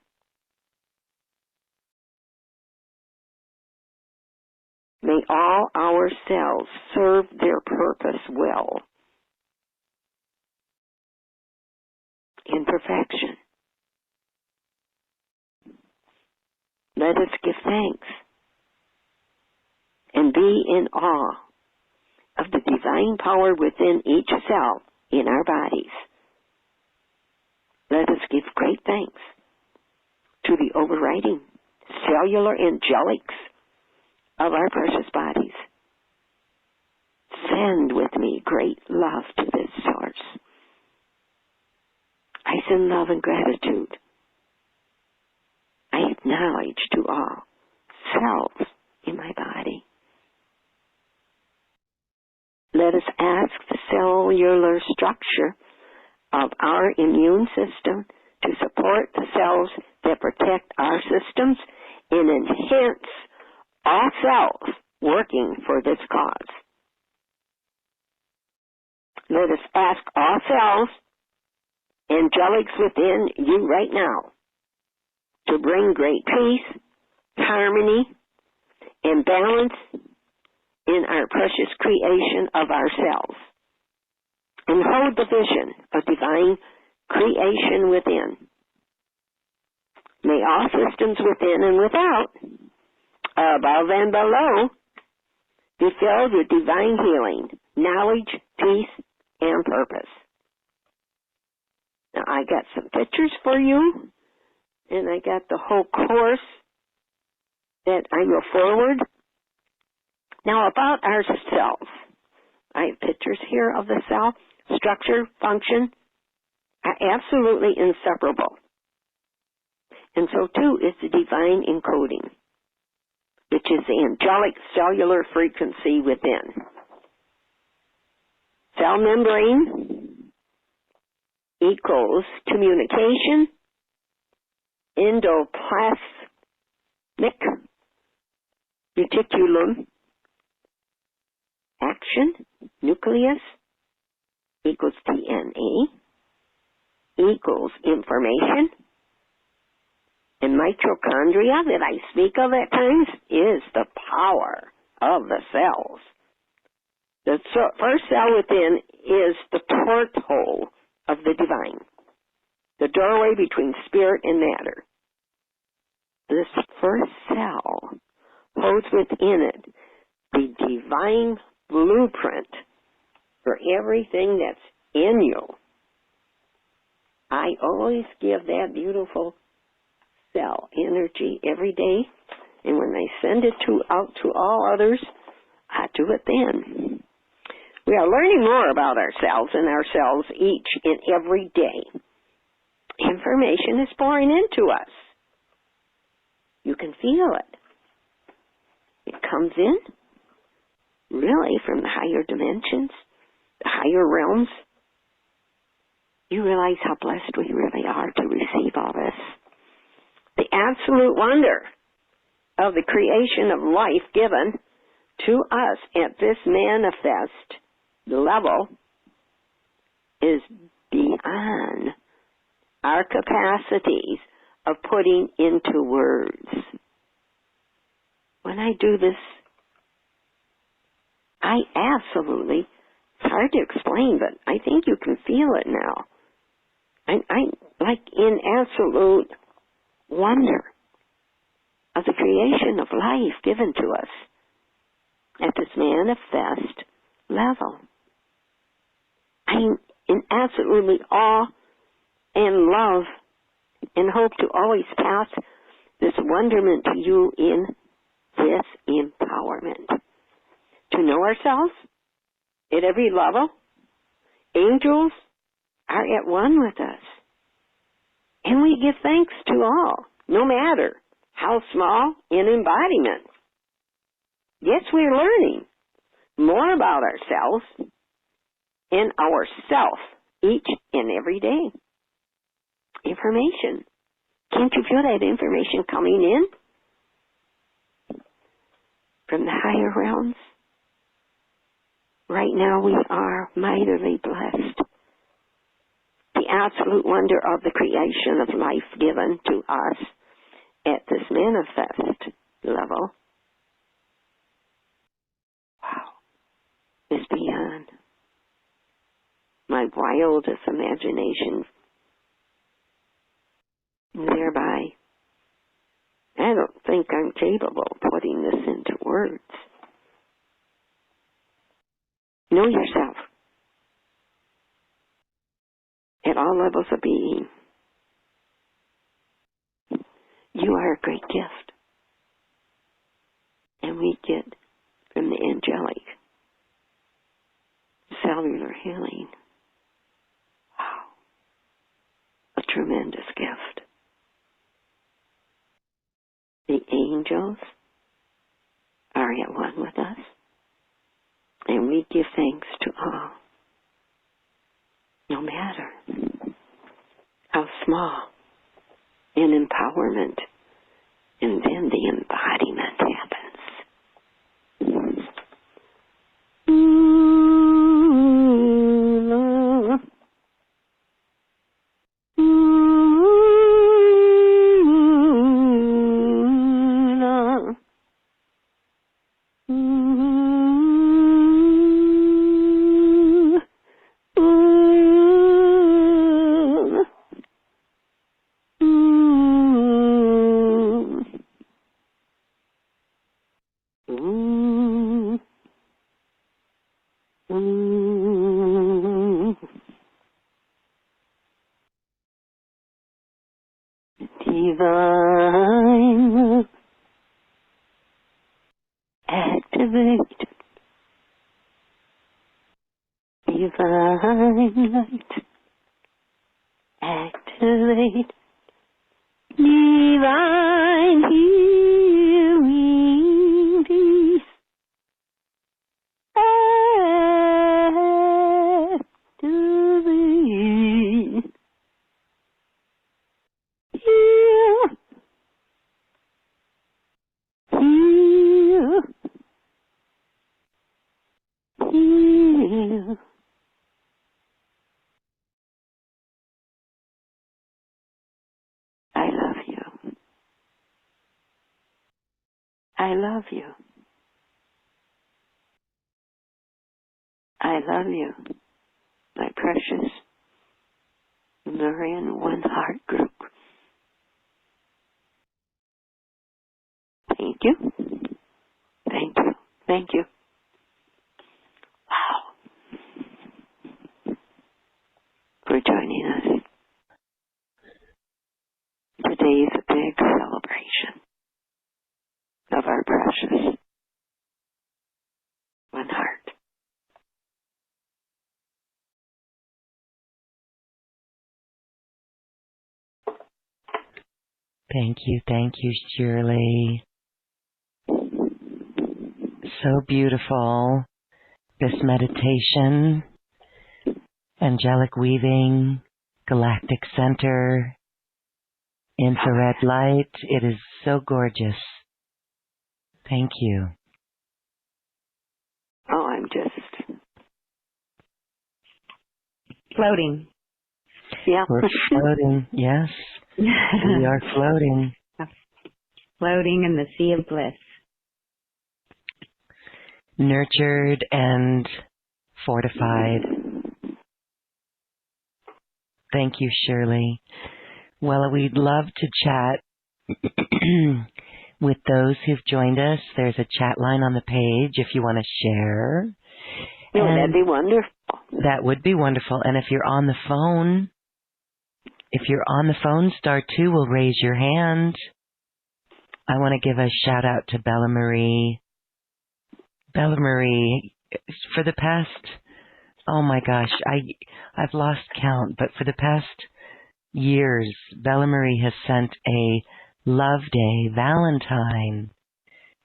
May all our selves serve their purpose well, in perfection. Let us give thanks and be in awe of the divine power within each cell in our bodies. Let us give great thanks to the overriding cellular angelics of our precious bodies. Send with me great love to this source. I send love and gratitude. I acknowledge to all selves in my body. Let us ask the cellular structure of our immune system to support the cells that protect our systems and enhance all cells working for this cause. Let us ask all cells, angelics within you right now, to bring great peace, harmony, and balance in our precious creation of ourselves, and hold the vision of divine creation within. May all systems within and without, above and below, be filled with divine healing, knowledge, peace, and purpose. Now, I got some pictures for you, and I got the whole course that I will forward. Now, about ourselves, I have pictures here of the cell. Structure, function are absolutely inseparable. And so, too, is the divine encoding, which is the angelic cellular frequency within. Cell membrane equals communication, endoplasmic reticulum, action, nucleus, equals DNA, equals information, and mitochondria that I speak of at times is the power of the cells. The first cell within is the porthole of the divine, the doorway between spirit and matter. This first cell holds within it the divine blueprint for everything that's in you. I always give that beautiful cell energy every day, and when I send it out to all others, I do it then. We are learning more about ourselves and ourselves each and every day. Information is pouring into us. You can feel it. It comes in really from the higher dimensions, the higher realms. You realize how blessed we really are to receive all this. The absolute wonder of the creation of life given to us at this manifest level is beyond our capacities of putting into words. when I do this, I absolutely, it's hard to explain, but I think you can feel it now. I'm like in absolute wonder of the creation of life given to us at this manifest level. I'm in absolutely awe and love and hope to always pass this wonderment to you in this empowerment. To know ourselves at every level, angels are at one with us. And we give thanks to all, no matter how small in embodiment. Yes, we're learning more about ourselves and ourself each and every day. Information. Can't you feel that information coming in from the higher realms? Right now we are mightily blessed. The absolute wonder of the creation of life given to us at this manifest level, wow, is beyond my wildest imagination. Thereby, I don't think I'm capable of putting this into words. Know yourself at all levels of being. You are a great gift. And we get from the angelic cellular healing. Wow. A tremendous gift. The angels are at one with us. And we give thanks to all. No matter how small in empowerment, and then the embodiment happens. Divine love, activate. Divine light, activate. Divine healing peace, activate. Heal, heal, heal. I love you. I love you. I love you, my precious Lemurian OneHeart group. Thank you. Thank you. Thank you. Wow. For joining us. Today is a big celebration of our precious OneHeart. Thank you, Shirley. So beautiful. This meditation, angelic weaving, galactic center, infrared light. It is so gorgeous. Thank you. Oh, I'm just Floating. Yeah. We're floating, yes. We are floating. Floating in the sea of bliss. nurtured and fortified. Thank you, Shirley. Well, we'd love to chat with those who've joined us. There's a chat line on the page if you want to share. Oh, that'd be wonderful. That would be wonderful. And if you're on the phone, *2 will raise your hand. I want to give a shout out to Bella Marie. Bella Marie, for the past, oh my gosh, I've lost count, but for the past years, Bella Marie has sent a Love Day Valentine.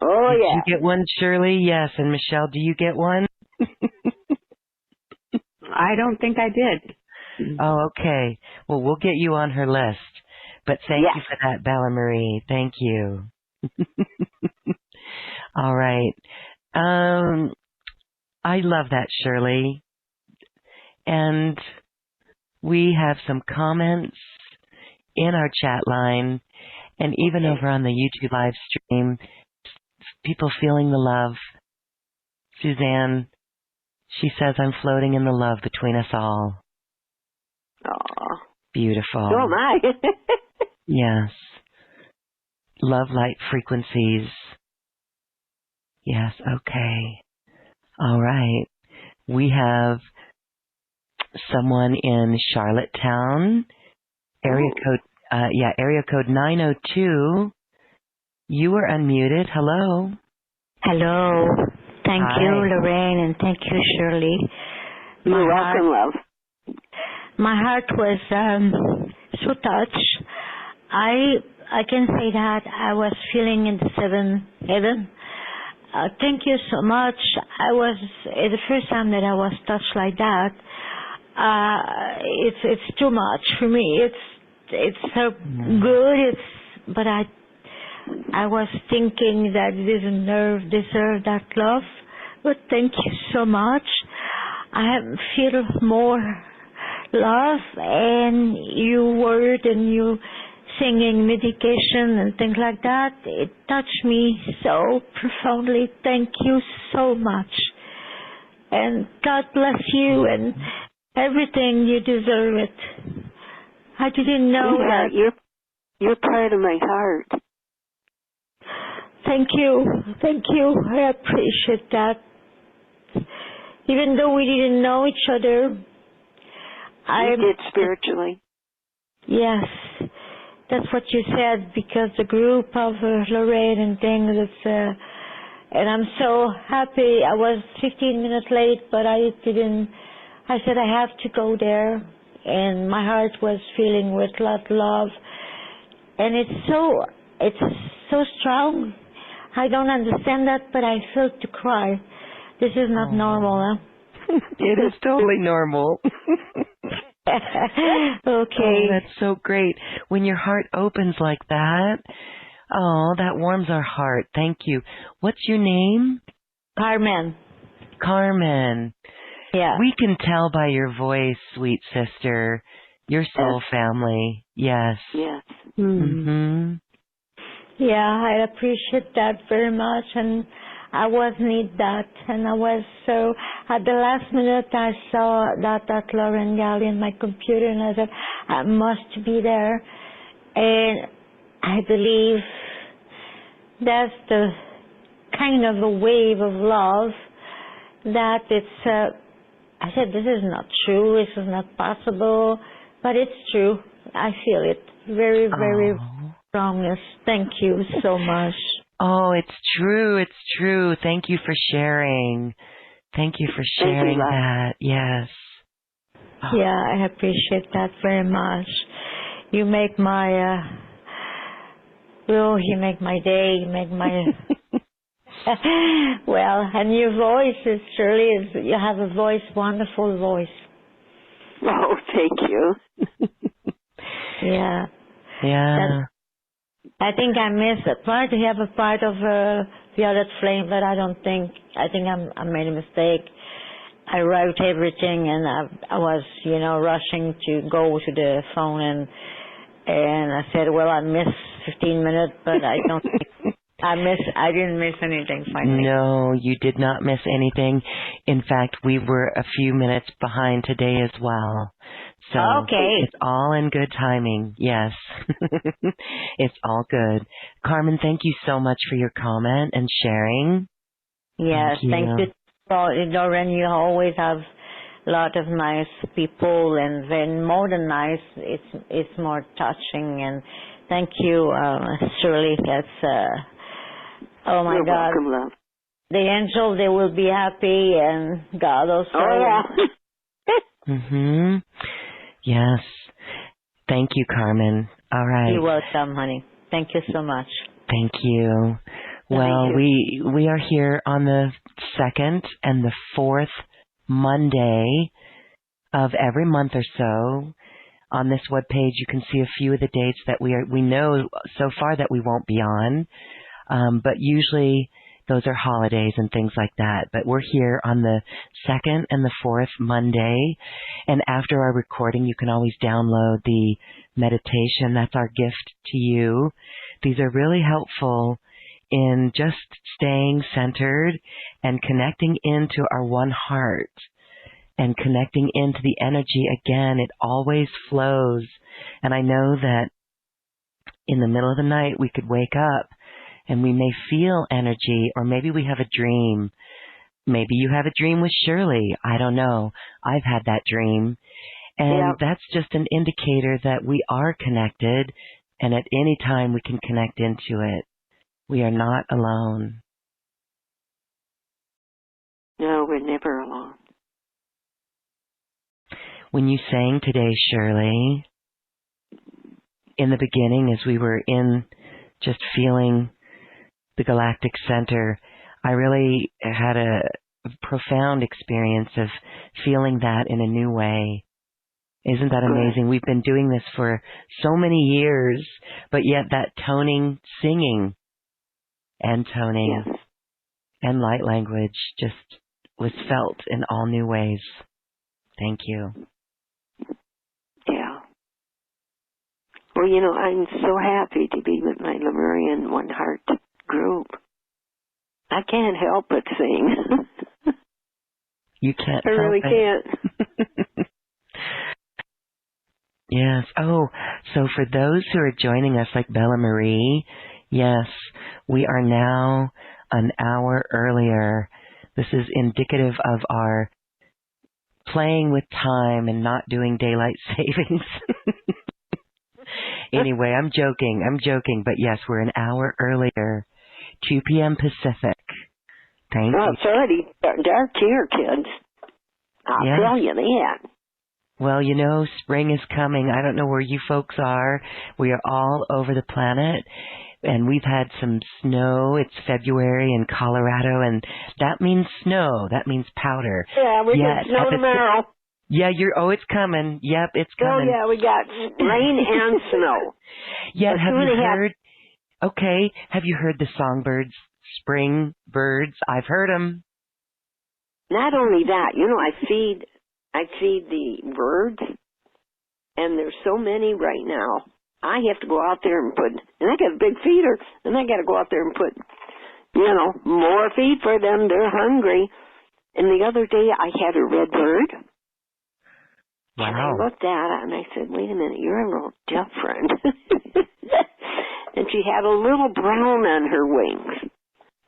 Oh, Did yeah. you get one, Shirley? Yes. And Michelle, do you get one? I don't think I did. Oh, okay. Well, we'll get you on her list. But thank you for that, Bella Marie. Thank you. All right. I love that, Shirley. And we have some comments in our chat line and even over on the YouTube live stream. People feeling the love. Suzanne, she says, I'm floating in the love between us all. Aw. Beautiful. So am I. Yes. Love light frequencies. Yes, okay. All right. We have someone in Charlottetown, area code 902. You were unmuted. Hello. Hello. Thank Hi. you, Lorraine, and thank you, Shirley. You're welcome, love. My heart was so touched. I can say that I was feeling in the seventh heaven. Thank you so much. It's the first time that I was touched like that. It's too much for me. It's so good. But I was thinking that this nerve deserve that love. But thank you so much. I feel more love, and your word and you singing medication and things like that, it touched me so profoundly. Thank you so much. And God bless you and everything. You deserve it. I didn't know that. You're part of my heart. Thank you. Thank you. I appreciate that. Even though we didn't know each other, I did spiritually. Yes, that's what you said, because the group of Lorraine and things, and I'm so happy. I was 15 minutes late, but I said I have to go there, and my heart was feeling with a lot of love, and it's so strong. I don't understand that, but I feel to cry. This is not normal, huh? It is totally normal. Okay. Oh, that's so great. When your heart opens like that, oh, that warms our heart. Thank you. What's your name? Carmen. Carmen. Yeah. We can tell by your voice, sweet sister, your soul family. Yes. Yes. Mm-hmm. Yeah, I appreciate that very much, and I need that, and I was so, at the last minute I saw that Lauren Galley in my computer, and I said, I must be there, and I believe that's the kind of a wave of love that I said, this is not true, this is not possible, but it's true. I feel it very, very strongness. Thank you so much. Oh, it's true. It's true. Thank you for sharing. Thank you for sharing that. Yes. Oh. Yeah, I appreciate that very much. You make my, you make my day. You make my, well, and your voice is you have a voice, wonderful voice. Oh, thank you. Yeah. Yeah. I think I missed a part. You have a part of Violet Flame, but I think I made a mistake. I wrote everything, and I was, rushing to go to the phone, and I said, well, I missed 15 minutes, but I don't think I didn't miss anything finally. No, you did not miss anything. In fact, we were a few minutes behind today as well. So Okay. it's all in good timing. Yes. It's all good. Carmen, thank you so much for your comment and sharing. Yes, thank you. Lauren, you always have a lot of nice people, and then more than nice, it's more touching. And thank you, Shirley. That's oh my You're God. welcome, love. The angels, they will be happy, and God also. Oh yeah. Mhm. Yes. Thank you, Carmen. All right. You're welcome, honey. Thank you so much. Thank you. Well, we are here on the 2nd and the 4th Monday of every month or so. On this webpage, you can see a few of the dates that we know so far that we won't be on. But usually those are holidays and things like that. But we're here on the 2nd and the 4th Monday. And after our recording, you can always download the meditation. That's our gift to you. These are really helpful in just staying centered and connecting into our one heart and connecting into the energy. Again, it always flows. And I know that in the middle of the night, we could wake up and we may feel energy, or maybe we have a dream. Maybe you have a dream with Shirley. I don't know. I've had that dream. And that's just an indicator that we are connected, and at any time we can connect into it. We are not alone. No, we're never alone. When you sang today, Shirley, in the beginning, as we were in just feeling the Galactic Center, I really had a profound experience of feeling that in a new way. Isn't that amazing? We've been doing this for so many years, but yet that toning, singing, and toning and light language just was felt in all new ways. Thank you. Yeah. Well, you know, I'm so happy to be with my Lemurian OneHeart group. I can't help but sing. You can't I really can't. Yes. Oh, so for those who are joining us, like Bella Marie, yes, we are now an hour earlier. This is indicative of our playing with time and not doing daylight savings. Anyway, I'm joking, but yes, we're an hour earlier, 2 p.m. Pacific. Thank you. It's already dark here, kids. I'll tell you that. Well, you know, spring is coming. I don't know where you folks are. We are all over the planet, and we've had some snow. It's February in Colorado, and that means snow. That means powder. Yeah, we get snow tomorrow. Yeah, it's coming. Yep, it's coming. Oh, yeah, we got rain and snow. Yeah, have you heard? Okay, have you heard the songbirds, spring birds? I've heard them. Not only that, you know, I feed the birds, and there's so many right now. I have to go out there and and I got a big feeder, and I got to go out there and put, more feed for them. They're hungry. And the other day I had a red bird. Wow. And I looked at it and I said, wait a minute, you're a little different. And she had a little brown on her wings.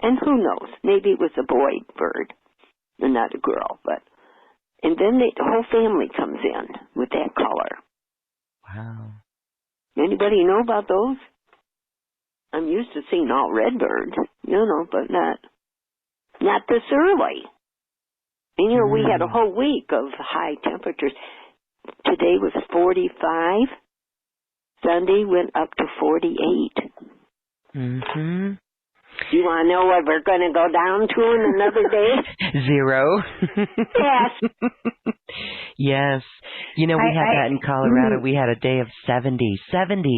And who knows, maybe it was a boy bird and not a girl. And then the whole family comes in with that color. Wow. Anybody know about those? I'm used to seeing all red birds, but not this early. And, we had a whole week of high temperatures. Today was 45. Sunday went up to 48. Mm-hmm. You want to know what we're going to go down to in another day? 0. Yes. Yes. We had that in Colorado. We had a day of 70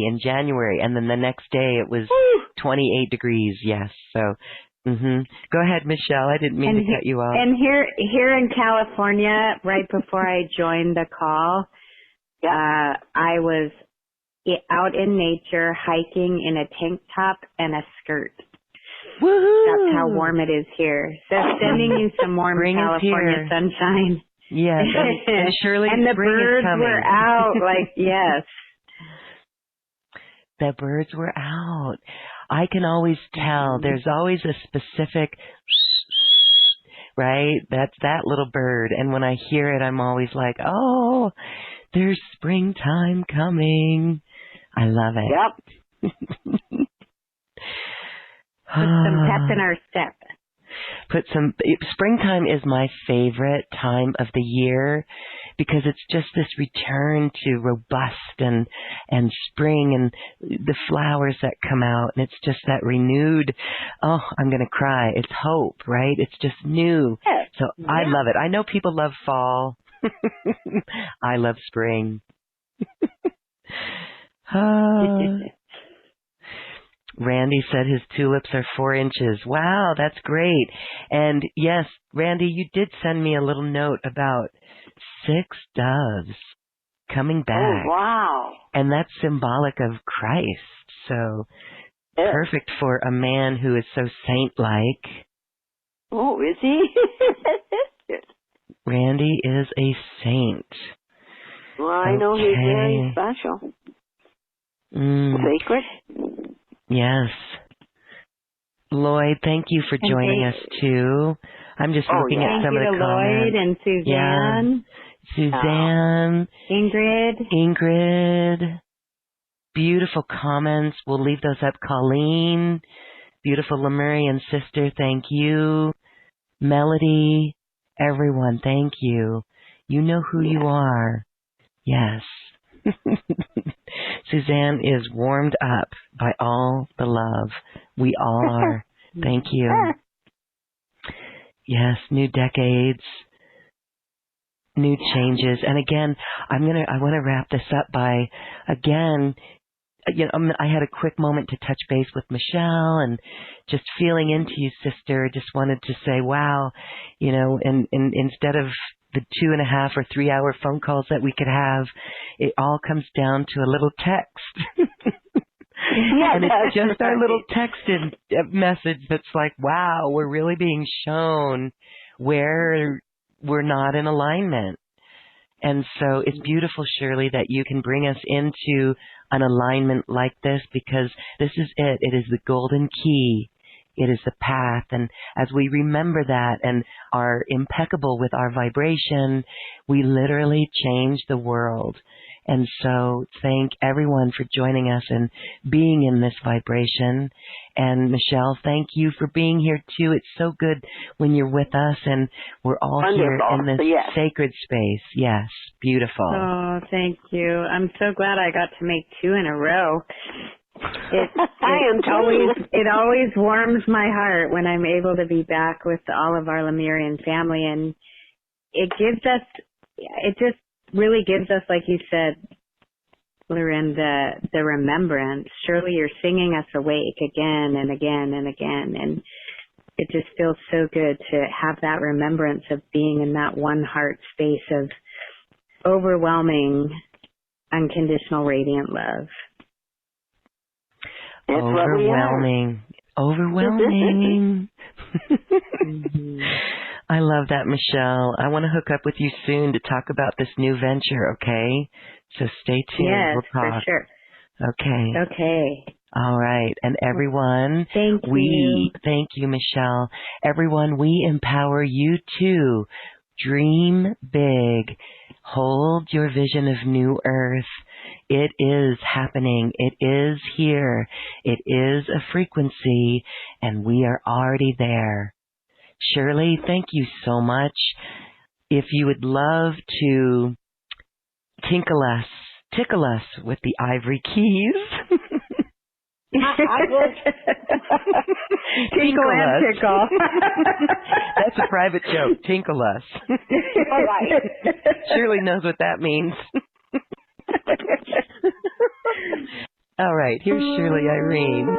in January, and then the next day it was 28 degrees. Yes. So, Go ahead, Michelle. I didn't mean to cut you off. And here in California, right before I joined the call, I was out in nature hiking in a tank top and a skirt. Woohoo! That's how warm it is here. So sending you some warm Spring is California here. sunshine. Yes, and Shirley, and the spring birds is coming. were out. Like, yes. The birds were out. I can always tell. There's always a specific, right? That's that little bird. And when I hear it, I'm always like, oh, there's springtime coming. I love it. Yep. Put some pep in our step. Springtime is my favorite time of the year because it's just this return to robust and spring and the flowers that come out, and it's just that renewed, oh, I'm going to cry. It's hope, right? It's just new. Yes. So I love it. I know people love fall. I love spring. Randy said his tulips are 4 inches. Wow, that's great. And yes, Randy, you did send me a little note about 6 doves coming back. Oh, wow. And that's symbolic of Christ. So perfect for a man who is so saint-like. Oh, is he? Randy is a saint. Well, I know he's very special. Sacred. Yes. Lloyd, thank you for joining us too. I'm just looking at some of the comments. Lloyd and Suzanne. Yeah. Suzanne. Ingrid. Beautiful comments. We'll leave those up. Colleen. Beautiful Lemurian sister, thank you. Melody. Everyone, thank you. You know who you are. Yes. Suzanne is warmed up by all the love. We all are. Thank you. Yes, new decades, new changes. And again, I want to wrap this up by, again, I had a quick moment to touch base with Michelle and just feeling into you, sister. Just wanted to say, wow, and instead of the 2.5 or 3 hour phone calls that we could have, it all comes down to a little text. And it's just our little texted message that's like, wow, we're really being shown where we're not in alignment. And so it's beautiful, Shirley, that you can bring us into an alignment like this, because this is it. It is the golden key. It is the path. And as we remember that and are impeccable with our vibration, we literally change the world. And so thank everyone for joining us and being in this vibration. And Michelle, thank you for being here too. It's so good when you're with us and we're all here in this sacred space. Yes, beautiful. Oh, thank you. I'm so glad I got to make 2 in a row. It always warms my heart when I'm able to be back with all of our Lemurian family, and it just really gives us, like you said, Loren, the remembrance. Surely you're singing us awake again and again and again, and it just feels so good to have that remembrance of being in that one heart space of overwhelming, unconditional, radiant love. That's overwhelming. Overwhelming. I love that, Michelle. I want to hook up with you soon to talk about this new venture, okay? So stay tuned. Yes, we'll talk. for sure. Okay. All right. And everyone, thank you, Michelle. Everyone, we empower you too. Dream big. Hold your vision of new earth. It is happening. It is here. It is a frequency, and we are already there. Shirley, thank you so much. If you would love to tickle us with the ivory keys. I will. Tinkle and tickle. That's a private joke. Tinkle us. All right. Shirley knows what that means. All right, here's Shirley Irene.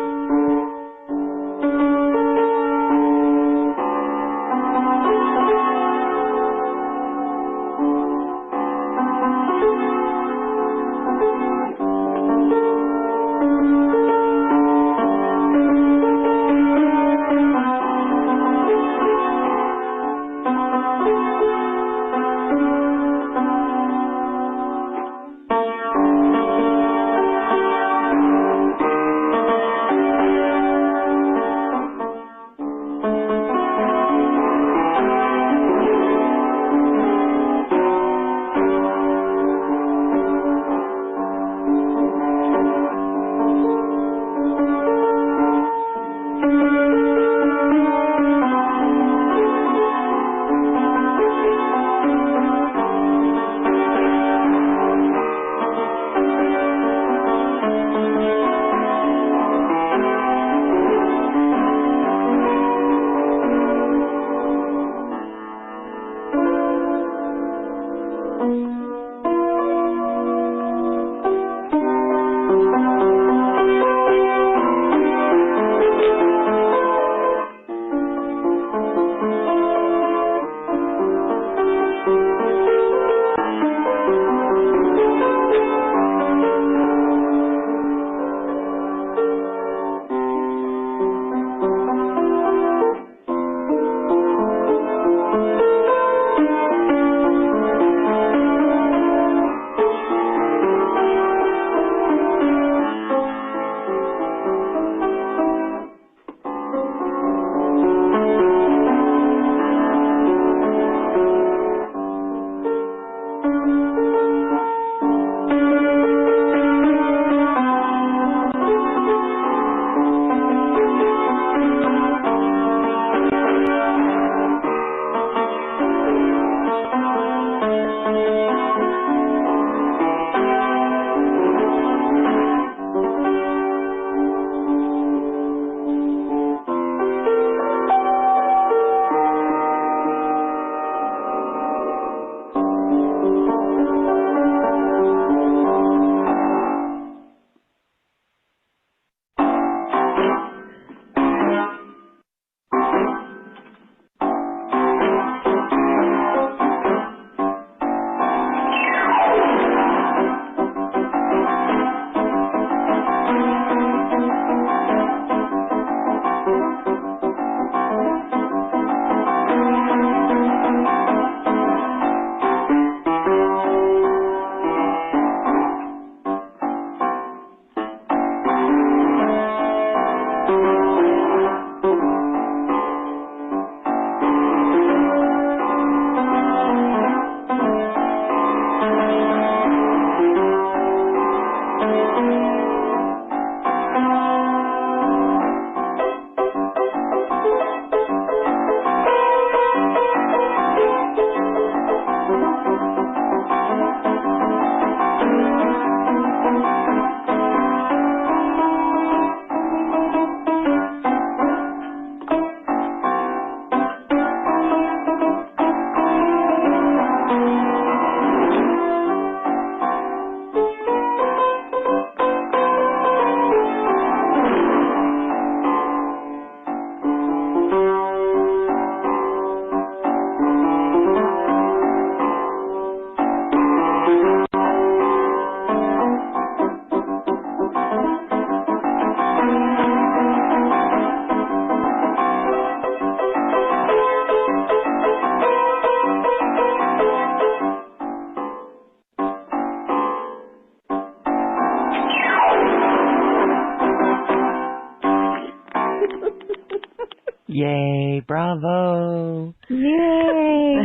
Yay, bravo. Yay.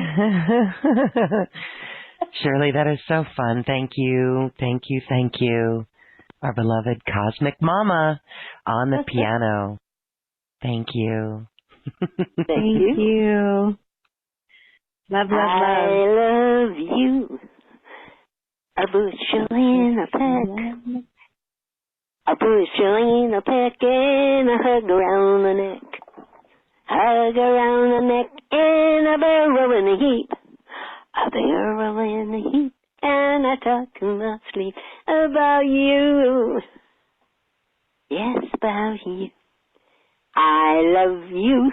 Shirley, that is so fun. Thank you. Thank you. Thank you. Our beloved Cosmic Mama on the piano. Thank you. Thank you. Love, love, love. I love you. A bushel in a peck. A bushel in a peck and a hug around the neck. Hug around the neck and a barrel in a heap. A barrel in a heap. And I talk in my sleep about you. Yes, about you. I love you.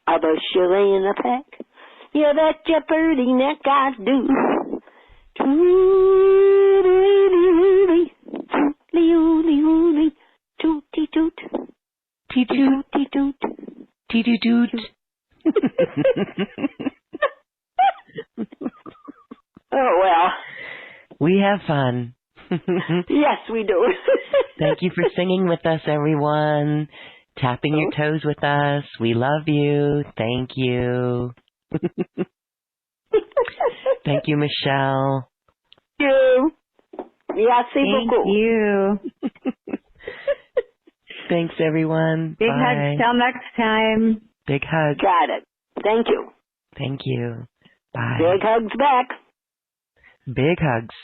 A bushel in a peck. You bet your pretty neck I do. Toot-ly-ly-ly, toot-ly-ooly-ooly, toot-ty-toot, Toot-toot. toot-ty-toot. Oh, well. We have fun. Yes, we do. Thank you for singing with us, everyone. Tapping your toes with us. We love you. Thank you. Thank you, Michelle. Thank you. Merci Thank beaucoup. you. Thanks, everyone. Big Bye. hugs till next time. Big hugs. Got it. Thank you. Thank you. Bye. Big hugs back. Big hugs.